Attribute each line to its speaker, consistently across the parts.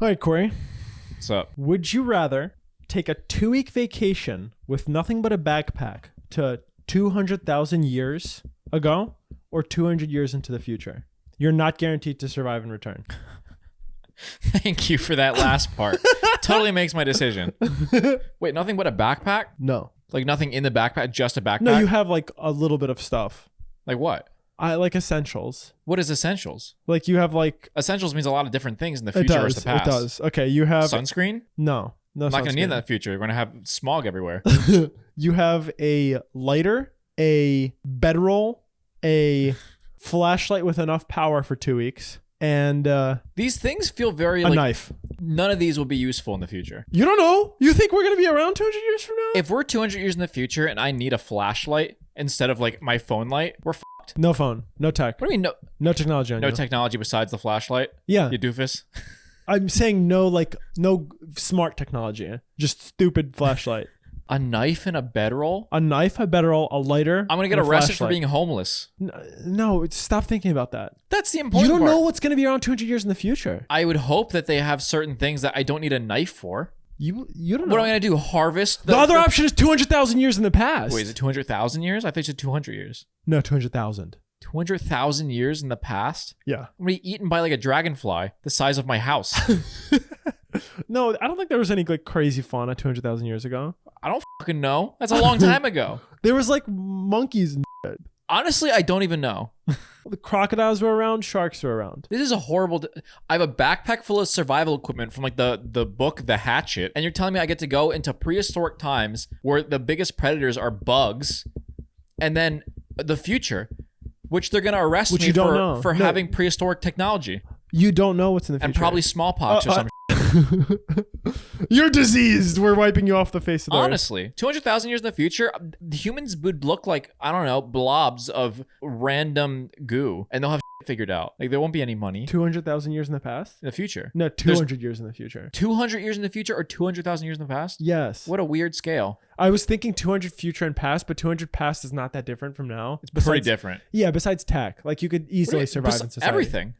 Speaker 1: All right, Corey.
Speaker 2: What's up?
Speaker 1: Would you rather take a 2-week vacation with nothing but a backpack to 200,000 years ago or 200 years into the future? You're not guaranteed to survive and return.
Speaker 2: Thank you for that last part. Totally makes my decision. Wait, nothing but a backpack?
Speaker 1: No.
Speaker 2: Like nothing in the backpack, just a backpack?
Speaker 1: No, you have like a little bit of stuff.
Speaker 2: Like what?
Speaker 1: I like essentials.
Speaker 2: What is essentials?
Speaker 1: Like you have like...
Speaker 2: Essentials means a lot of different things in the future versus the past.
Speaker 1: It does. Okay, you have...
Speaker 2: Sunscreen?
Speaker 1: No.
Speaker 2: I'm not going to need that in the future. We're going to have smog everywhere.
Speaker 1: You have a lighter, a bedroll, a flashlight with enough power for 2 weeks, and
Speaker 2: these things feel very
Speaker 1: a
Speaker 2: like...
Speaker 1: knife.
Speaker 2: None of these will be useful in the future.
Speaker 1: You don't know? You think we're going to be around 200 years from now?
Speaker 2: If we're 200 years in the future and I need a flashlight instead of like my phone light, we're fucked.
Speaker 1: No phone. No tech.
Speaker 2: What do you mean
Speaker 1: no technology on
Speaker 2: no
Speaker 1: you?
Speaker 2: technology besides the flashlight?
Speaker 1: Yeah.
Speaker 2: You doofus.
Speaker 1: I'm saying no smart technology. Just stupid flashlight.
Speaker 2: A knife and a bedroll?
Speaker 1: A knife, a bedroll, a lighter.
Speaker 2: I'm going to get arrested for being homeless.
Speaker 1: No, stop thinking about that.
Speaker 2: That's the important
Speaker 1: part. You don't
Speaker 2: know
Speaker 1: what's going to be around 200 years in the future.
Speaker 2: I would hope that they have certain things that I don't need a knife for.
Speaker 1: You don't know.
Speaker 2: What am I going to do? Harvest?
Speaker 1: The other option is 200,000 years in the past.
Speaker 2: Wait, is it 200,000 years? I thought you said 200 years.
Speaker 1: No, 200,000.
Speaker 2: 200,000 years in the past?
Speaker 1: Yeah.
Speaker 2: I'm going to be eaten by like a dragonfly the size of my house.
Speaker 1: No, I don't think there was any like crazy fauna 200,000 years ago.
Speaker 2: I don't fucking know. That's a long time ago.
Speaker 1: There was like monkeys and shit.
Speaker 2: Honestly, I don't even know.
Speaker 1: The crocodiles were around, sharks were around.
Speaker 2: This is a horrible... I have a backpack full of survival equipment from like the book The Hatchet, and you're telling me I get to go into prehistoric times where the biggest predators are bugs, and then the future, which they're going to arrest me for having prehistoric technology.
Speaker 1: You don't know what's in the future.
Speaker 2: And probably smallpox or something.
Speaker 1: You're diseased. We're wiping you off the face of the earth.
Speaker 2: Honestly, 200,000 years in the future, humans would look like, I don't know, blobs of random goo, and they'll have shit figured out. Like there won't be any money.
Speaker 1: 200,000 years in the past?
Speaker 2: In the future.
Speaker 1: No, 200 years in the future.
Speaker 2: 200 years in the future or 200,000 years in the past?
Speaker 1: Yes.
Speaker 2: What a weird scale.
Speaker 1: I was thinking 200 future and past, but 200 past is not that different from now.
Speaker 2: It's pretty different.
Speaker 1: Yeah, besides tech. Like you could easily survive in society.
Speaker 2: Everything.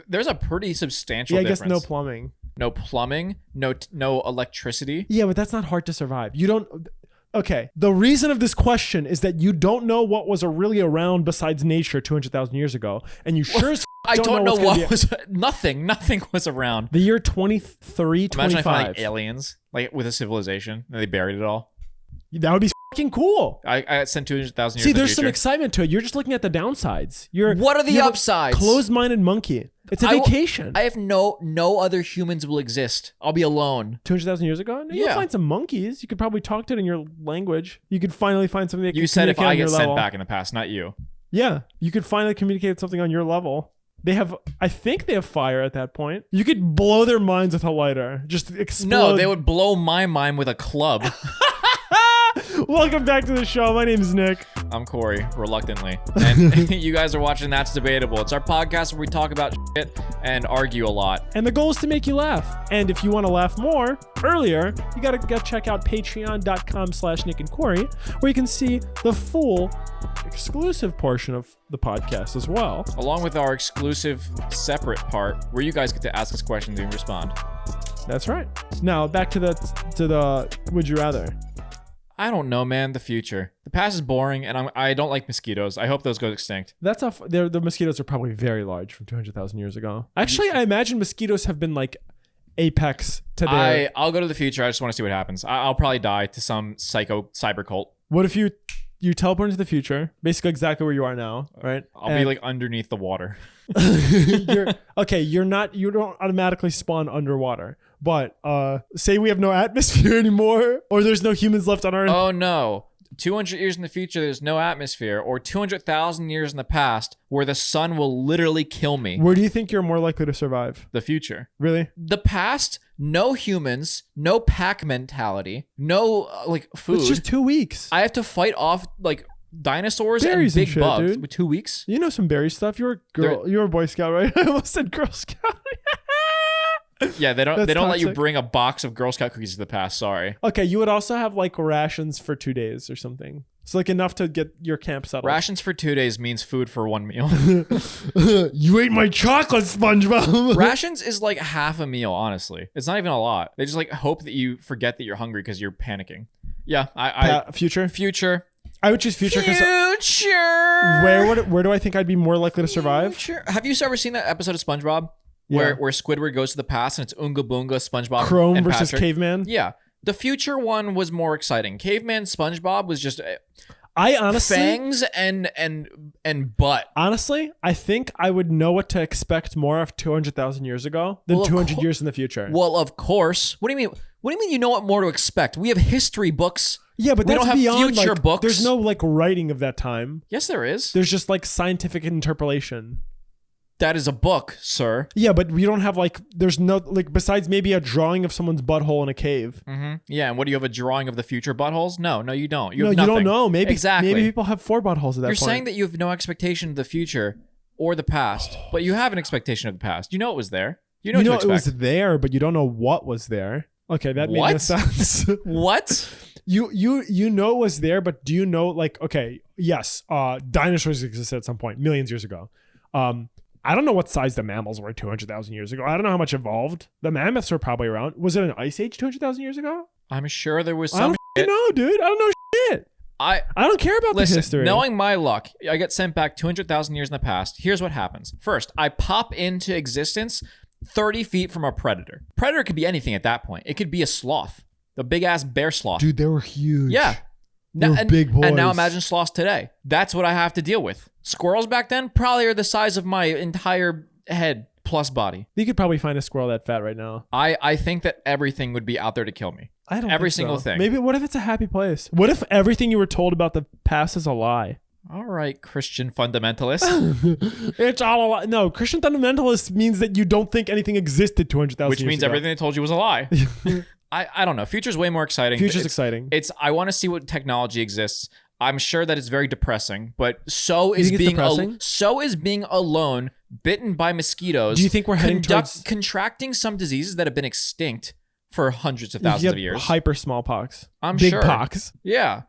Speaker 2: There's a pretty substantial difference.
Speaker 1: I guess no plumbing.
Speaker 2: No plumbing, no electricity.
Speaker 1: Yeah, but that's not hard to survive. You don't... Okay, the reason of this question is that you don't know what was really around besides nature 200,000 years ago, and you sure as
Speaker 2: I don't know what was... Nothing was around.
Speaker 1: The year 2325.
Speaker 2: Imagine if I found like aliens, like with a civilization, and they buried it all.
Speaker 1: That would be fucking cool.
Speaker 2: I sent 200,000 years.
Speaker 1: See, there's some excitement to it. You're just looking at the downsides.
Speaker 2: What are the upsides?
Speaker 1: Closed-minded monkey. It's a vacation.
Speaker 2: I have no other humans will exist. I'll be alone.
Speaker 1: 200,000 years ago? No, you'll find some monkeys. You could probably talk to it in your language. You could finally find something that can communicate on your level. You said if I get sent back
Speaker 2: in the past, not you.
Speaker 1: Yeah, you could finally communicate something on your level. I think they have fire at that point. You could blow their minds with a lighter. Just explode.
Speaker 2: No, they would blow my mind with a club.
Speaker 1: Welcome back to the show. My name is Nick.
Speaker 2: I'm Corey, reluctantly. And you guys are watching That's Debatable. It's our podcast where we talk about shit and argue a lot.
Speaker 1: And the goal is to make you laugh. And if you want to laugh more, earlier, you gotta go check out patreon.com/Nick and Corey, where you can see the full exclusive portion of the podcast as well.
Speaker 2: Along with our exclusive separate part where you guys get to ask us questions and respond.
Speaker 1: That's right. Now back to the would you rather.
Speaker 2: I don't know, man. The future. The past is boring, and I don't like mosquitoes. I hope those go extinct.
Speaker 1: The mosquitoes are probably very large from 200,000 years ago. Actually, I imagine mosquitoes have been like apex to their...
Speaker 2: I'll go to the future. I just want to see what happens. I'll probably die to some psycho cyber cult.
Speaker 1: What if you teleport into the future, basically exactly where you are now, right?
Speaker 2: I'll be like underneath the water.
Speaker 1: You don't automatically spawn underwater. But say we have no atmosphere anymore, or there's no humans left on Earth.
Speaker 2: Oh no. 200 years in the future, there's no atmosphere, or 200,000 years in the past, where the sun will literally kill me.
Speaker 1: Where do you think you're more likely to survive?
Speaker 2: The future.
Speaker 1: Really?
Speaker 2: The past, no humans, no pack mentality, no food.
Speaker 1: It's just 2 weeks.
Speaker 2: I have to fight off dinosaurs
Speaker 1: berries
Speaker 2: and big bugs
Speaker 1: dude.
Speaker 2: with 2 weeks.
Speaker 1: You know some berry stuff. You're a girl. You're a Boy Scout, right? I almost said Girl Scout.
Speaker 2: Yeah, they don't let you bring a box of Girl Scout cookies to the past. Sorry.
Speaker 1: Okay, you would also have rations for 2 days or something. So like enough to get your camp settled.
Speaker 2: Rations for 2 days means food for 1 meal.
Speaker 1: You ate my chocolate, SpongeBob.
Speaker 2: Rations is like half a meal, honestly. It's not even a lot. They just like hope that you forget that you're hungry because you're panicking. Yeah,
Speaker 1: Future.
Speaker 2: Future.
Speaker 1: I would choose future because where do I think I'd be more likely to survive?
Speaker 2: Future. Have you ever seen that episode of SpongeBob where Squidward goes to the past and it's Oonga Boonga, SpongeBob,
Speaker 1: Chrome
Speaker 2: and
Speaker 1: versus
Speaker 2: Patrick?
Speaker 1: Caveman?
Speaker 2: Yeah. The future one was more exciting. Caveman SpongeBob was just
Speaker 1: I honestly
Speaker 2: fangs and butt.
Speaker 1: Honestly, I think I would know what to expect more of 200,000 years ago than 200 years in the future.
Speaker 2: Well, of course. What do you mean? What do you mean you know what more to expect? We have history books.
Speaker 1: Yeah, but
Speaker 2: we
Speaker 1: that's
Speaker 2: don't have
Speaker 1: beyond
Speaker 2: future books.
Speaker 1: There's no like writing of that time.
Speaker 2: Yes, there is.
Speaker 1: There's just like scientific interpolation.
Speaker 2: That is a book, sir.
Speaker 1: Yeah, but we don't have like, there's no, like, besides maybe a drawing of someone's butthole in a cave.
Speaker 2: Mm-hmm. Yeah, and what do you have, a drawing of the future buttholes? No, you don't. You
Speaker 1: no,
Speaker 2: have
Speaker 1: you
Speaker 2: nothing.
Speaker 1: don't know. Maybe
Speaker 2: exactly.
Speaker 1: Maybe people have 4 buttholes at that point.
Speaker 2: You're saying that you have no expectation of the future or the past, but you have an expectation of the past. You know it was there. You know what to expect.
Speaker 1: It was there, but you don't know what was there. Okay, that made no sense.
Speaker 2: What?
Speaker 1: You know it was there, but do you know, like, okay, yes, dinosaurs existed at some point, millions of years ago. I don't know what size the mammals were 200,000 years ago. I don't know how much evolved. The mammoths were probably around. Was it an ice age 200,000 years ago?
Speaker 2: I'm sure there was some
Speaker 1: I don't know, dude. I don't know shit.
Speaker 2: I
Speaker 1: don't care about the history.
Speaker 2: Knowing my luck, I get sent back 200,000 years in the past. Here's what happens. First, I pop into existence 30 feet from a predator. Predator could be anything at that point. It could be a sloth. The big-ass bear sloth.
Speaker 1: Dude, they were huge.
Speaker 2: Yeah.
Speaker 1: They were big boys.
Speaker 2: And now imagine sloths today. That's what I have to deal with. Squirrels back then probably are the size of my entire head plus body.
Speaker 1: You could probably find a squirrel that fat right now.
Speaker 2: I think that everything would be out there to kill me.
Speaker 1: I don't
Speaker 2: Every
Speaker 1: think
Speaker 2: single
Speaker 1: so.
Speaker 2: thing.
Speaker 1: Maybe what if it's a happy place? What if everything you were told about the past is a lie?
Speaker 2: All right, Christian fundamentalist.
Speaker 1: It's all a lie. No, Christian fundamentalist means that you don't think anything existed 200,000 years ago.
Speaker 2: Which means everything they told you was a lie. I don't know. Future's way more exciting.
Speaker 1: Future's exciting.
Speaker 2: I want to see what technology exists. I'm sure that it's very depressing, but so is being alone, bitten by mosquitoes.
Speaker 1: Do you think we're heading towards
Speaker 2: contracting some diseases that have been extinct for hundreds of thousands of years?
Speaker 1: Hyper smallpox.
Speaker 2: I'm
Speaker 1: Big
Speaker 2: sure.
Speaker 1: pox.
Speaker 2: Yeah.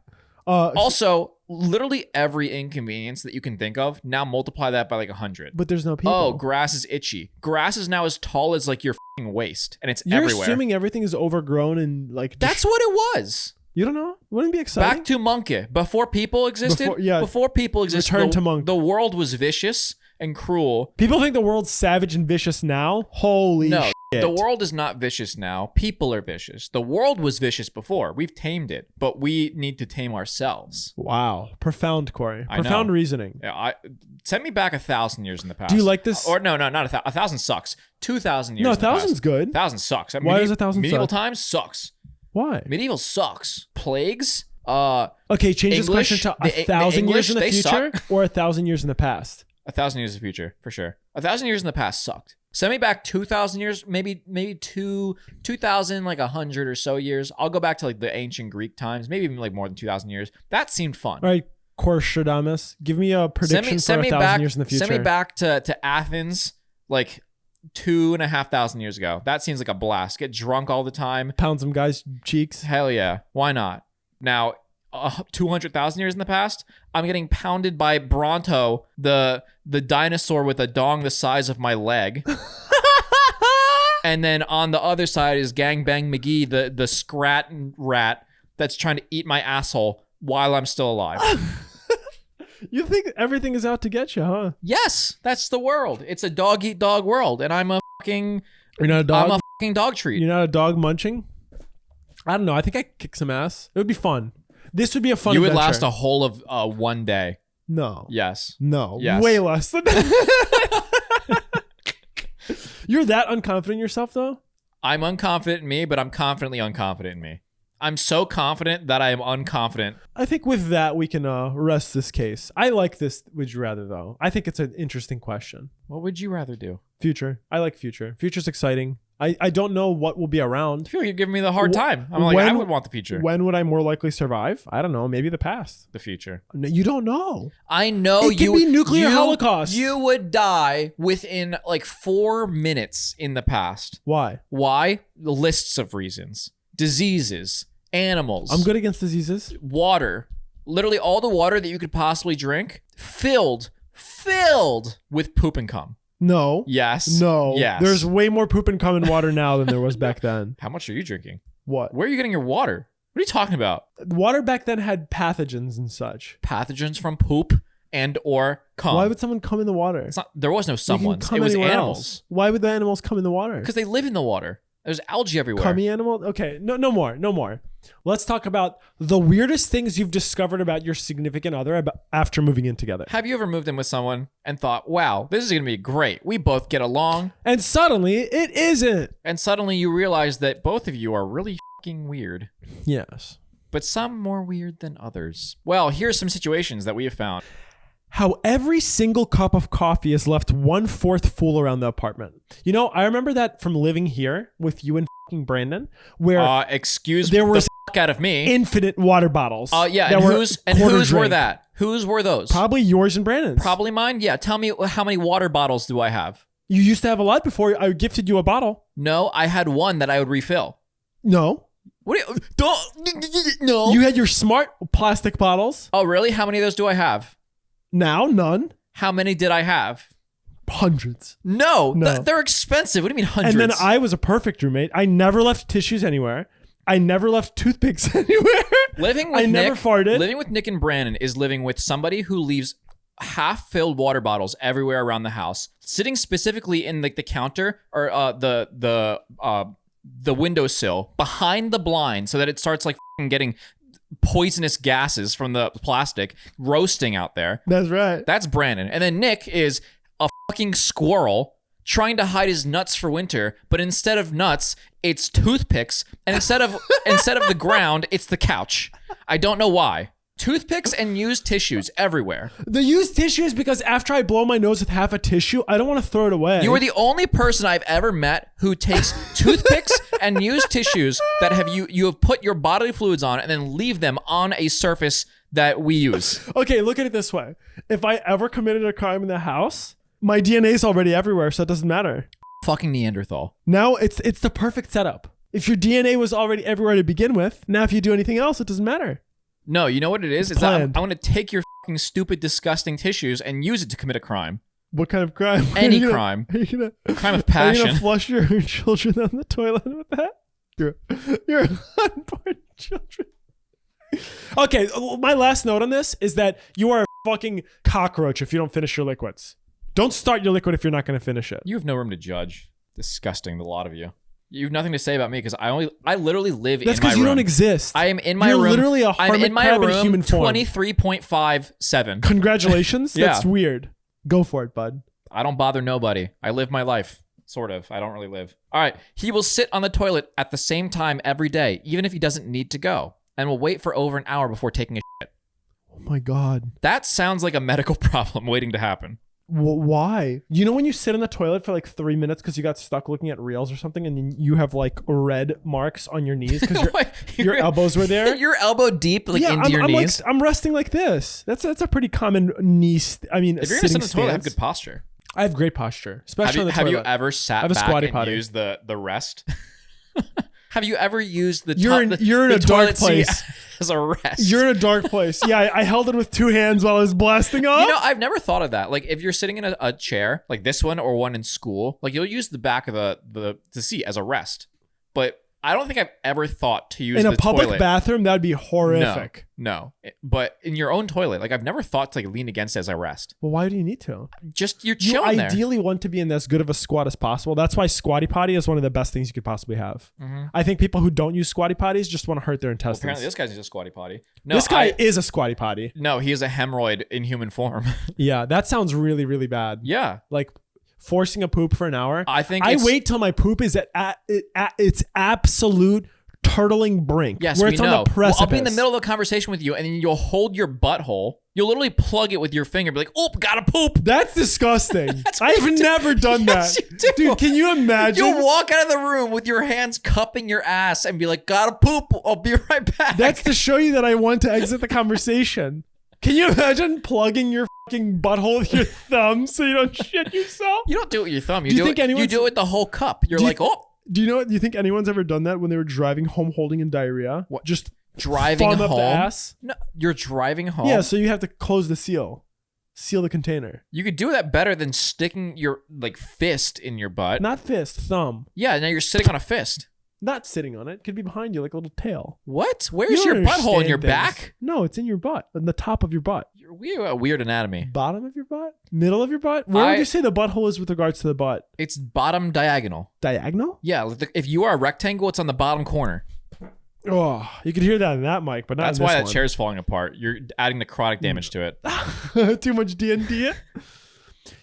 Speaker 2: Also, literally every inconvenience that you can think of, now multiply that by like 100.
Speaker 1: But there's no people.
Speaker 2: Oh, grass is itchy. Grass is now as tall as like your f***ing waist, and
Speaker 1: You're
Speaker 2: everywhere.
Speaker 1: assuming everything is overgrown and like...
Speaker 2: That's what it was.
Speaker 1: You don't know? Wouldn't it be exciting?
Speaker 2: Back to monkey. Before people existed, before people existed,
Speaker 1: Return to monk.
Speaker 2: The world was vicious and cruel.
Speaker 1: People think the world's savage and vicious now? Holy shit.
Speaker 2: The world is not vicious now. People are vicious. The world was vicious before. We've tamed it, but we need to tame ourselves.
Speaker 1: Wow. Profound, Corey.
Speaker 2: I know.
Speaker 1: Profound reasoning.
Speaker 2: Yeah, send me back 1,000 years in the past.
Speaker 1: Do you like this?
Speaker 2: Or no, not 1,000. 1,000 sucks. 2,000 years.
Speaker 1: No,
Speaker 2: in the past.
Speaker 1: 1,000's good.
Speaker 2: 1,000 sucks.
Speaker 1: Why does 1,000
Speaker 2: medieval
Speaker 1: suck?
Speaker 2: times sucks.
Speaker 1: Why?
Speaker 2: Medieval sucks. Plagues.
Speaker 1: Okay, change this question to 1,000 years in the future or 1,000 years in the past.
Speaker 2: 1,000 years in the future, for sure. 1,000 years in the past sucked. Send me back 2,000 years, maybe 2,000, like 100 or so years. I'll go back to like the ancient Greek times, maybe even like more than 2,000 years. That seemed fun.
Speaker 1: All right, Corshadamus, give me a prediction for 1,000 years in the future.
Speaker 2: Send me back to Athens, like 2,500 years ago. That seems like a blast. Get drunk all the time.
Speaker 1: Pound some guys' cheeks.
Speaker 2: Hell yeah. Why not? Now, 200,000 years in the past, I'm getting pounded by Bronto, the dinosaur with a dong the size of my leg. And then on the other side is Gangbang McGee, the scrat rat that's trying to eat my asshole while I'm still alive.
Speaker 1: You think everything is out to get you, huh?
Speaker 2: Yes, that's the world. It's a dog eat dog world, and I'm a fucking...
Speaker 1: You're not a dog?
Speaker 2: I'm a fucking dog treat.
Speaker 1: You're not a dog munching? I don't know. I think I could kick some ass. It would be fun. This would be a fun
Speaker 2: You would
Speaker 1: adventure.
Speaker 2: last a whole of 1 day.
Speaker 1: No.
Speaker 2: Yes.
Speaker 1: No.
Speaker 2: Yes.
Speaker 1: Way less than that. You're that unconfident in yourself, though?
Speaker 2: I'm unconfident in me, but I'm confidently unconfident in me. I'm so confident that I am unconfident.
Speaker 1: I think with that, we can rest this case. I like this would you rather, though. I think it's an interesting question.
Speaker 2: What would you rather do?
Speaker 1: Future. I like future. Future's exciting. I don't know what will be around.
Speaker 2: I feel like you're giving me the hard time. I'm like, I would want the future.
Speaker 1: When would I more likely survive? I don't know. Maybe the past.
Speaker 2: The future.
Speaker 1: No, you don't know.
Speaker 2: I know
Speaker 1: it could be nuclear holocaust.
Speaker 2: You would die within like 4 minutes in the past.
Speaker 1: Why?
Speaker 2: Why? Lists of reasons. Diseases. Animals.
Speaker 1: I'm good against diseases.
Speaker 2: Water. Literally all the water that you could possibly drink filled with poop and cum.
Speaker 1: No.
Speaker 2: Yes.
Speaker 1: No.
Speaker 2: Yes.
Speaker 1: There's way more poop and cum in water now than there was back then.
Speaker 2: How much are you drinking?
Speaker 1: What?
Speaker 2: Where are you getting your water? What are you talking about?
Speaker 1: Water back then had pathogens and such.
Speaker 2: Pathogens from poop and or cum.
Speaker 1: Why would someone come in the water?
Speaker 2: There was no someone's. It was
Speaker 1: anywhere
Speaker 2: animals.
Speaker 1: else. Why would the animals come in the water?
Speaker 2: Because they live in the water. There's algae everywhere.
Speaker 1: Cummy animal? Okay, no more. Let's talk about the weirdest things you've discovered about your significant other after moving in together.
Speaker 2: Have you ever moved in with someone and thought, wow, this is going to be great. We both get along.
Speaker 1: And suddenly, it isn't.
Speaker 2: And suddenly you realize that both of you are really fucking weird.
Speaker 1: Yes.
Speaker 2: But some more weird than others. Well, here's some situations that we have found.
Speaker 1: How every single cup of coffee is left 1/4 full around the apartment. You know, I remember that from living here with you and fucking Brandon, where
Speaker 2: excuse
Speaker 1: there was
Speaker 2: the fuck out of me.
Speaker 1: Infinite water bottles.
Speaker 2: Yeah,
Speaker 1: that
Speaker 2: and whose were
Speaker 1: drink.
Speaker 2: that? Whose were those?
Speaker 1: Probably yours and Brandon's.
Speaker 2: Probably mine? Yeah, tell me how many water bottles do I have?
Speaker 1: You used to have a lot before I gifted you a bottle.
Speaker 2: No, I had one that I would refill.
Speaker 1: No.
Speaker 2: What do you... Don't... No.
Speaker 1: You had your smart plastic bottles.
Speaker 2: Oh, really? How many of those do I have?
Speaker 1: Now, none.
Speaker 2: How many did I have?
Speaker 1: Hundreds.
Speaker 2: No.
Speaker 1: No.
Speaker 2: They're expensive. What do you mean hundreds?
Speaker 1: And then I was a perfect roommate. I never left tissues anywhere. I never left toothpicks anywhere.
Speaker 2: I
Speaker 1: never farted.
Speaker 2: Living with Nick and Brandon is living with somebody who leaves half-filled water bottles everywhere around the house, sitting specifically in like the counter or the windowsill behind the blind, so that it starts like getting poisonous gases from the plastic roasting out there.
Speaker 1: That's right.
Speaker 2: That's Brandon. And then Nick is a fucking squirrel trying to hide his nuts for winter, but instead of nuts, it's toothpicks, and instead of the ground, it's the couch. I don't know why. Toothpicks and used tissues everywhere.
Speaker 1: The used tissues, because after I blow my nose with half a tissue, I don't want to throw it away.
Speaker 2: You are the only person I've ever met who takes toothpicks and used tissues that you have put your bodily fluids on and then leave them on a surface that we use.
Speaker 1: Okay, look at it this way. If I ever committed a crime in the house, my DNA is already everywhere, so it doesn't matter.
Speaker 2: Fucking Neanderthal.
Speaker 1: Now it's the perfect setup. If your DNA was already everywhere to begin with, now if you do anything else, it doesn't matter.
Speaker 2: No, you know what it is? It's that I'm going to take your fucking stupid, disgusting tissues and use it to commit a crime.
Speaker 1: What kind of crime?
Speaker 2: Any crime. Crime of passion.
Speaker 1: Are you going to flush your children down the toilet with that? You're unborn children. Okay, my last note on this is that you are a fucking cockroach if you don't finish your liquids. Don't start your liquid if you're not going to finish it.
Speaker 2: You have no room to judge. Disgusting, the lot of you. You have nothing to say about me because I literally live in my room.
Speaker 1: That's because you don't exist.
Speaker 2: I am in my room.
Speaker 1: You're literally a hermit crab in human form.
Speaker 2: 23.57.
Speaker 1: Congratulations.
Speaker 2: Yeah.
Speaker 1: That's weird. Go for it, bud.
Speaker 2: I don't bother nobody. I live my life. Sort of. I don't really live. All right. He will sit on the toilet at the same time every day, even if he doesn't need to go, and will wait for over an hour before taking a shit.
Speaker 1: Oh my God.
Speaker 2: That sounds like a medical problem waiting to happen.
Speaker 1: Why? You know when you sit in the toilet for like 3 minutes because you got stuck looking at reels or something, and you have like red marks on your knees because your elbows were there?
Speaker 2: Your elbow deep into your knees?
Speaker 1: I'm resting like this. That's a pretty common knee.
Speaker 2: If you're going to sit in the toilet, have good posture.
Speaker 1: I have great posture, especially on the toilet.
Speaker 2: Have you ever sat back and used the rest? Have you ever used the
Speaker 1: You're in a dark place
Speaker 2: as a rest?
Speaker 1: You're in a dark place. Yeah, I held it with 2 hands while I was blasting off.
Speaker 2: You know, I've never thought of that. Like, if you're sitting in a chair, like this one or one in school, like you'll use the back of the seat as a rest. But I don't think I've ever thought to use
Speaker 1: in
Speaker 2: the
Speaker 1: a public
Speaker 2: toilet.
Speaker 1: bathroom. That'd be horrific.
Speaker 2: No, but in your own toilet, like I've never thought to like lean against it as I rest.
Speaker 1: Well, why do you need to?
Speaker 2: Just you're
Speaker 1: You
Speaker 2: chilling there.
Speaker 1: ideally want to be in as good of a squat as possible. That's why squatty potty is one of the best things you could possibly have.
Speaker 2: Mm-hmm.
Speaker 1: I think people who don't use squatty potties just want to hurt their
Speaker 2: Well,
Speaker 1: intestines.
Speaker 2: apparently, this guy's a squatty potty. No,
Speaker 1: this guy is a squatty potty.
Speaker 2: No, he is a hemorrhoid in human form.
Speaker 1: Yeah, that sounds really, really bad.
Speaker 2: Yeah,
Speaker 1: Like forcing a poop for an hour.
Speaker 2: I
Speaker 1: wait till my poop is at its absolute turtling brink.
Speaker 2: Yes,
Speaker 1: where
Speaker 2: we
Speaker 1: it's
Speaker 2: know.
Speaker 1: on the precipice.
Speaker 2: I'll be in the middle of a conversation with you, and then you'll hold your butthole. You'll literally plug it with your finger, be like, "Oh, gotta poop."
Speaker 1: That's disgusting.
Speaker 2: That's what
Speaker 1: I've
Speaker 2: you do.
Speaker 1: never done
Speaker 2: Yes,
Speaker 1: that.
Speaker 2: you do.
Speaker 1: Dude, can you imagine?
Speaker 2: You'll walk out of the room with your hands cupping your ass and be like, "Gotta poop. I'll be right back."
Speaker 1: That's to show you that I want to exit the conversation. Can you imagine plugging your fucking butthole with your thumb so you don't shit yourself?
Speaker 2: You don't do it with your thumb. You
Speaker 1: Do you
Speaker 2: do
Speaker 1: think
Speaker 2: it. You
Speaker 1: anyone's-
Speaker 2: do it with the whole cup. You're
Speaker 1: Do you-
Speaker 2: like, "Oh."
Speaker 1: Do you know? Do you think anyone's ever done that when they were driving home holding in diarrhea?
Speaker 2: What?
Speaker 1: Just
Speaker 2: driving
Speaker 1: Thumb
Speaker 2: home.
Speaker 1: up the ass.
Speaker 2: No, you're driving home.
Speaker 1: Yeah, so you have to close the seal the container.
Speaker 2: You could do that better than sticking your like fist in your butt.
Speaker 1: Not fist, thumb.
Speaker 2: Yeah, now you're sitting on a fist.
Speaker 1: Not sitting on it. Could be behind you like a little tail.
Speaker 2: What?
Speaker 1: You
Speaker 2: Where's
Speaker 1: don't
Speaker 2: your butthole? In your
Speaker 1: understand things.
Speaker 2: back?
Speaker 1: No, it's in your butt. In the top of your butt.
Speaker 2: We have a weird anatomy.
Speaker 1: Bottom of your butt? Middle of your butt? Where would you say the butthole is with regards to the butt?
Speaker 2: It's bottom diagonal.
Speaker 1: Diagonal?
Speaker 2: Yeah, if you are a rectangle, it's on the bottom corner.
Speaker 1: Oh, you could hear that in that mic, but not
Speaker 2: That's
Speaker 1: in this
Speaker 2: why
Speaker 1: one.
Speaker 2: that chair's falling apart. You're adding necrotic damage to it.
Speaker 1: Too much D&D.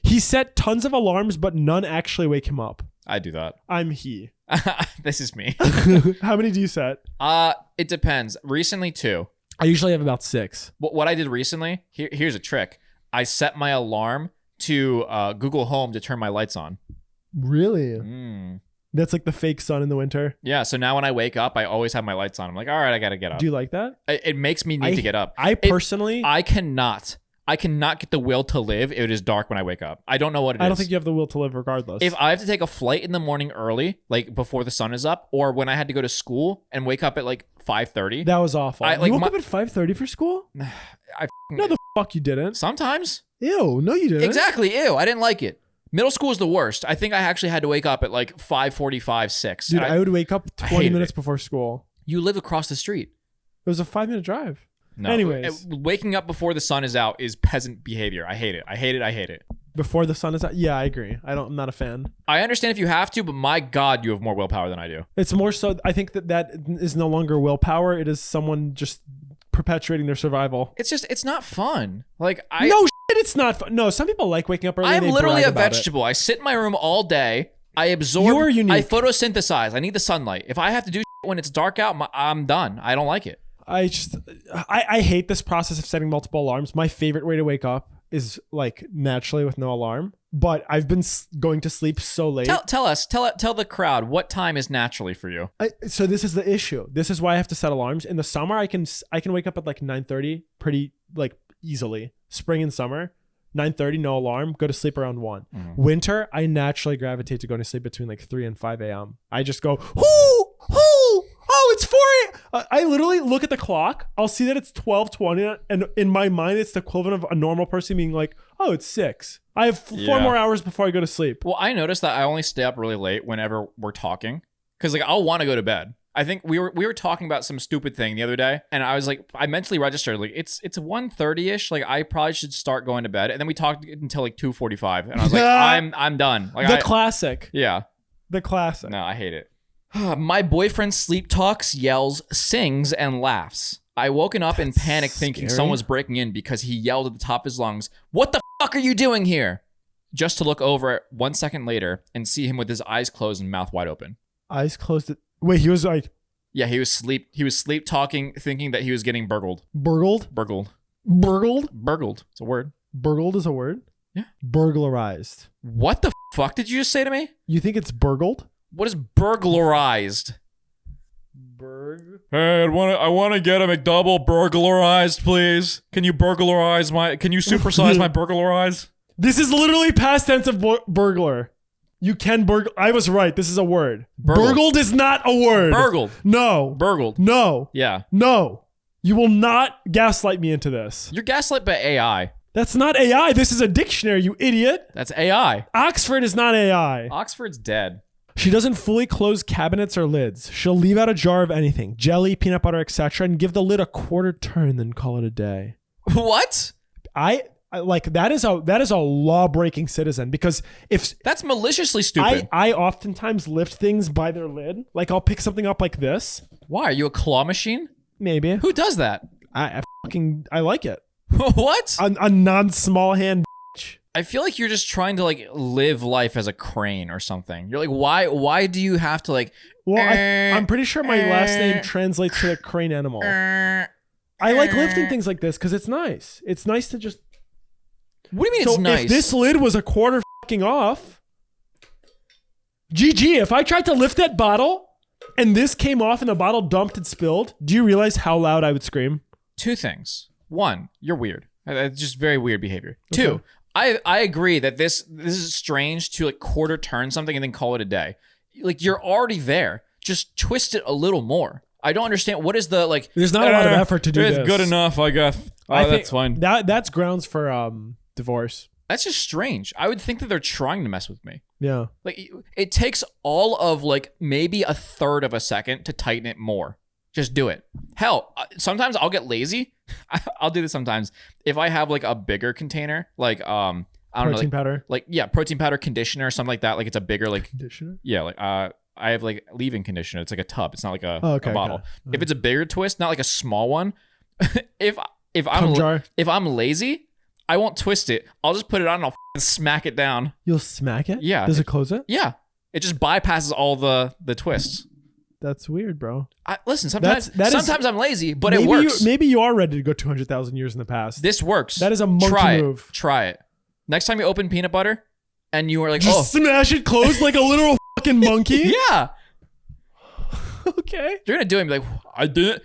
Speaker 1: He set tons of alarms, but none actually wake him up.
Speaker 2: I do that.
Speaker 1: I'm he.
Speaker 2: This is me.
Speaker 1: How many do you set?
Speaker 2: It depends. Recently, 2.
Speaker 1: I usually have about 6.
Speaker 2: What I did recently, here's a trick. I set my alarm to Google Home to turn my lights on.
Speaker 1: Really? That's like the fake sun in the winter.
Speaker 2: Yeah, so now when I wake up, I always have my lights on. I'm like, all right, I gotta get up.
Speaker 1: Do you like that?
Speaker 2: It makes me need to get up.
Speaker 1: I personally...
Speaker 2: I cannot get the will to live if it is dark when I wake up. I don't know what it is.
Speaker 1: I don't think you have the will to live regardless.
Speaker 2: If I have to take a flight in the morning early, like before the sun is up, or when I had to go to school and wake up at like 5:30.
Speaker 1: That was awful.
Speaker 2: You
Speaker 1: woke up at 5:30 for school? No, the fuck you didn't.
Speaker 2: Sometimes.
Speaker 1: Ew, no you didn't.
Speaker 2: Exactly, ew. I didn't like it. Middle school is the worst. I think I actually had to wake up at like 5:45, 6.
Speaker 1: Dude, I would wake up 20
Speaker 2: hated
Speaker 1: minutes
Speaker 2: it.
Speaker 1: before school.
Speaker 2: You live across the street.
Speaker 1: It was a 5-minute drive.
Speaker 2: No.
Speaker 1: Anyways.
Speaker 2: Waking up before the sun is out is peasant behavior. I hate it. I hate it. I hate it.
Speaker 1: Before the sun is out? Yeah, I agree. I'm not a fan.
Speaker 2: I understand if you have to, but my God, you have more willpower than I do.
Speaker 1: It's more so, I think that is no longer willpower. It is someone just perpetuating their survival.
Speaker 2: It's not fun. Like
Speaker 1: No shit, it's not fun. No, some people like waking up early.
Speaker 2: I'm
Speaker 1: and they
Speaker 2: literally
Speaker 1: brag
Speaker 2: a
Speaker 1: about
Speaker 2: vegetable. I sit in my room all day. I absorb.
Speaker 1: You are unique.
Speaker 2: I photosynthesize. I need the sunlight. If I have to do when it's dark out, I'm done. I don't like it.
Speaker 1: I hate this process of setting multiple alarms. My favorite way to wake up is like naturally with no alarm. But I've been going to sleep so late.
Speaker 2: Tell the crowd what time is naturally for you.
Speaker 1: So this is the issue. This is why I have to set alarms. In the summer, I can wake up at like 9:30 pretty like easily. Spring and summer, 9:30, no alarm, go to sleep around 1. Winter, I naturally gravitate to going to sleep between like 3 and 5 a.m. I just go, oh, it's 4 a.m. I literally look at the clock. I'll see that it's 12:20, and in my mind, it's the equivalent of a normal person being like, oh, it's 6. I have 4 more hours before I go to sleep.
Speaker 2: Well, I noticed that I only stay up really late whenever we're talking, because like I'll want to go to bed. I think we were talking about some stupid thing the other day, and I was like, I mentally registered like it's 1:30ish. Like I probably should start going to bed, and then we talked until like 2:45, and I was like, I'm done. Like
Speaker 1: the classic.
Speaker 2: Yeah.
Speaker 1: The classic.
Speaker 2: No, I hate it. My boyfriend sleep talks, yells, sings, and laughs. I woken up in panic thinking someone was breaking in because he yelled at the top of his lungs, "What the fuck are you doing here?" Just to look over 1 second later and see him with his eyes closed and mouth wide open.
Speaker 1: Eyes closed. Wait, he was like...
Speaker 2: Yeah, he was sleep talking, thinking that he was getting burgled.
Speaker 1: Burgled?
Speaker 2: Burgled.
Speaker 1: Burgled?
Speaker 2: Burgled. It's a word.
Speaker 1: Burgled is a word?
Speaker 2: Yeah.
Speaker 1: Burglarized.
Speaker 2: What the fuck did you just say to me?
Speaker 1: You think it's burgled?
Speaker 2: What is burglarized? Hey, I want to get a McDouble burglarized, please. Can you supersize my burglarize?
Speaker 1: This is literally past tense of burglar. You can burgle. I was right. This is a word. Burgled is not a word.
Speaker 2: Burgled.
Speaker 1: No.
Speaker 2: Burgled.
Speaker 1: No.
Speaker 2: Yeah.
Speaker 1: No. You will not gaslight me into this.
Speaker 2: You're gaslit by AI.
Speaker 1: That's not AI. This is a dictionary, you idiot.
Speaker 2: That's AI.
Speaker 1: Oxford is not AI.
Speaker 2: Oxford's dead.
Speaker 1: She doesn't fully close cabinets or lids. She'll leave out a jar of anything, jelly, peanut butter, etc., and give the lid a quarter turn, then call it a day.
Speaker 2: What?
Speaker 1: I like that is a law-breaking citizen, because if
Speaker 2: that's maliciously stupid.
Speaker 1: I oftentimes lift things by their lid. Like I'll pick something up like this.
Speaker 2: Why? Are you a claw machine?
Speaker 1: Maybe.
Speaker 2: Who does that?
Speaker 1: I like it.
Speaker 2: What?
Speaker 1: A non-small hand bitch.
Speaker 2: I feel like you're just trying to like live life as a crane or something. You're like, why do you have to like...
Speaker 1: Well, I'm pretty sure my last name translates to a crane animal. I like lifting things like this because it's nice. It's nice to just...
Speaker 2: What do you mean it's nice?
Speaker 1: If this lid was a quarter fucking off... GG, if I tried to lift that bottle and this came off and the bottle dumped and spilled, do you realize how loud I would scream?
Speaker 2: 2 things. 1, you're weird. It's just very weird behavior.
Speaker 1: Okay.
Speaker 2: 2, I agree that this is strange to like quarter turn something and then call it a day. Like you're already there. Just twist it a little more. I don't understand. What is the like?
Speaker 1: There's not a lot of effort to do
Speaker 2: it's
Speaker 1: this.
Speaker 2: good enough, I guess.
Speaker 1: I think
Speaker 2: that's fine.
Speaker 1: That's grounds for divorce.
Speaker 2: That's just strange. I would think that they're trying to mess with me.
Speaker 1: Yeah.
Speaker 2: Like it takes all of like maybe a third of a second to tighten it more. Just do it. Hell, sometimes I'll get lazy. I'll do this sometimes. If I have like a bigger container, like I don't know,
Speaker 1: Protein powder.
Speaker 2: like yeah, protein powder, conditioner, something like that. Like it's a bigger like
Speaker 1: Conditioner.
Speaker 2: yeah, like I have like leave-in conditioner. It's like a tub. It's not like a bottle.
Speaker 1: Okay.
Speaker 2: If it's a bigger twist, not like a small one. if
Speaker 1: Cum jar.
Speaker 2: if I'm lazy, I won't twist it. I'll just put it on and I'll smack it down.
Speaker 1: You'll smack it?
Speaker 2: Yeah.
Speaker 1: Does it close it?
Speaker 2: Yeah. It just bypasses all the twists.
Speaker 1: That's weird, bro.
Speaker 2: Listen, sometimes
Speaker 1: that is-
Speaker 2: I'm lazy, but
Speaker 1: maybe
Speaker 2: it works.
Speaker 1: Maybe you are ready to go 200,000 years in the past.
Speaker 2: This works.
Speaker 1: That is a monkey move.
Speaker 2: Try it. Next time you open peanut butter and you are like,
Speaker 1: Just smash it closed like a literal fucking monkey?
Speaker 2: yeah.
Speaker 1: Okay.
Speaker 2: You're going to do it and be like, I didn't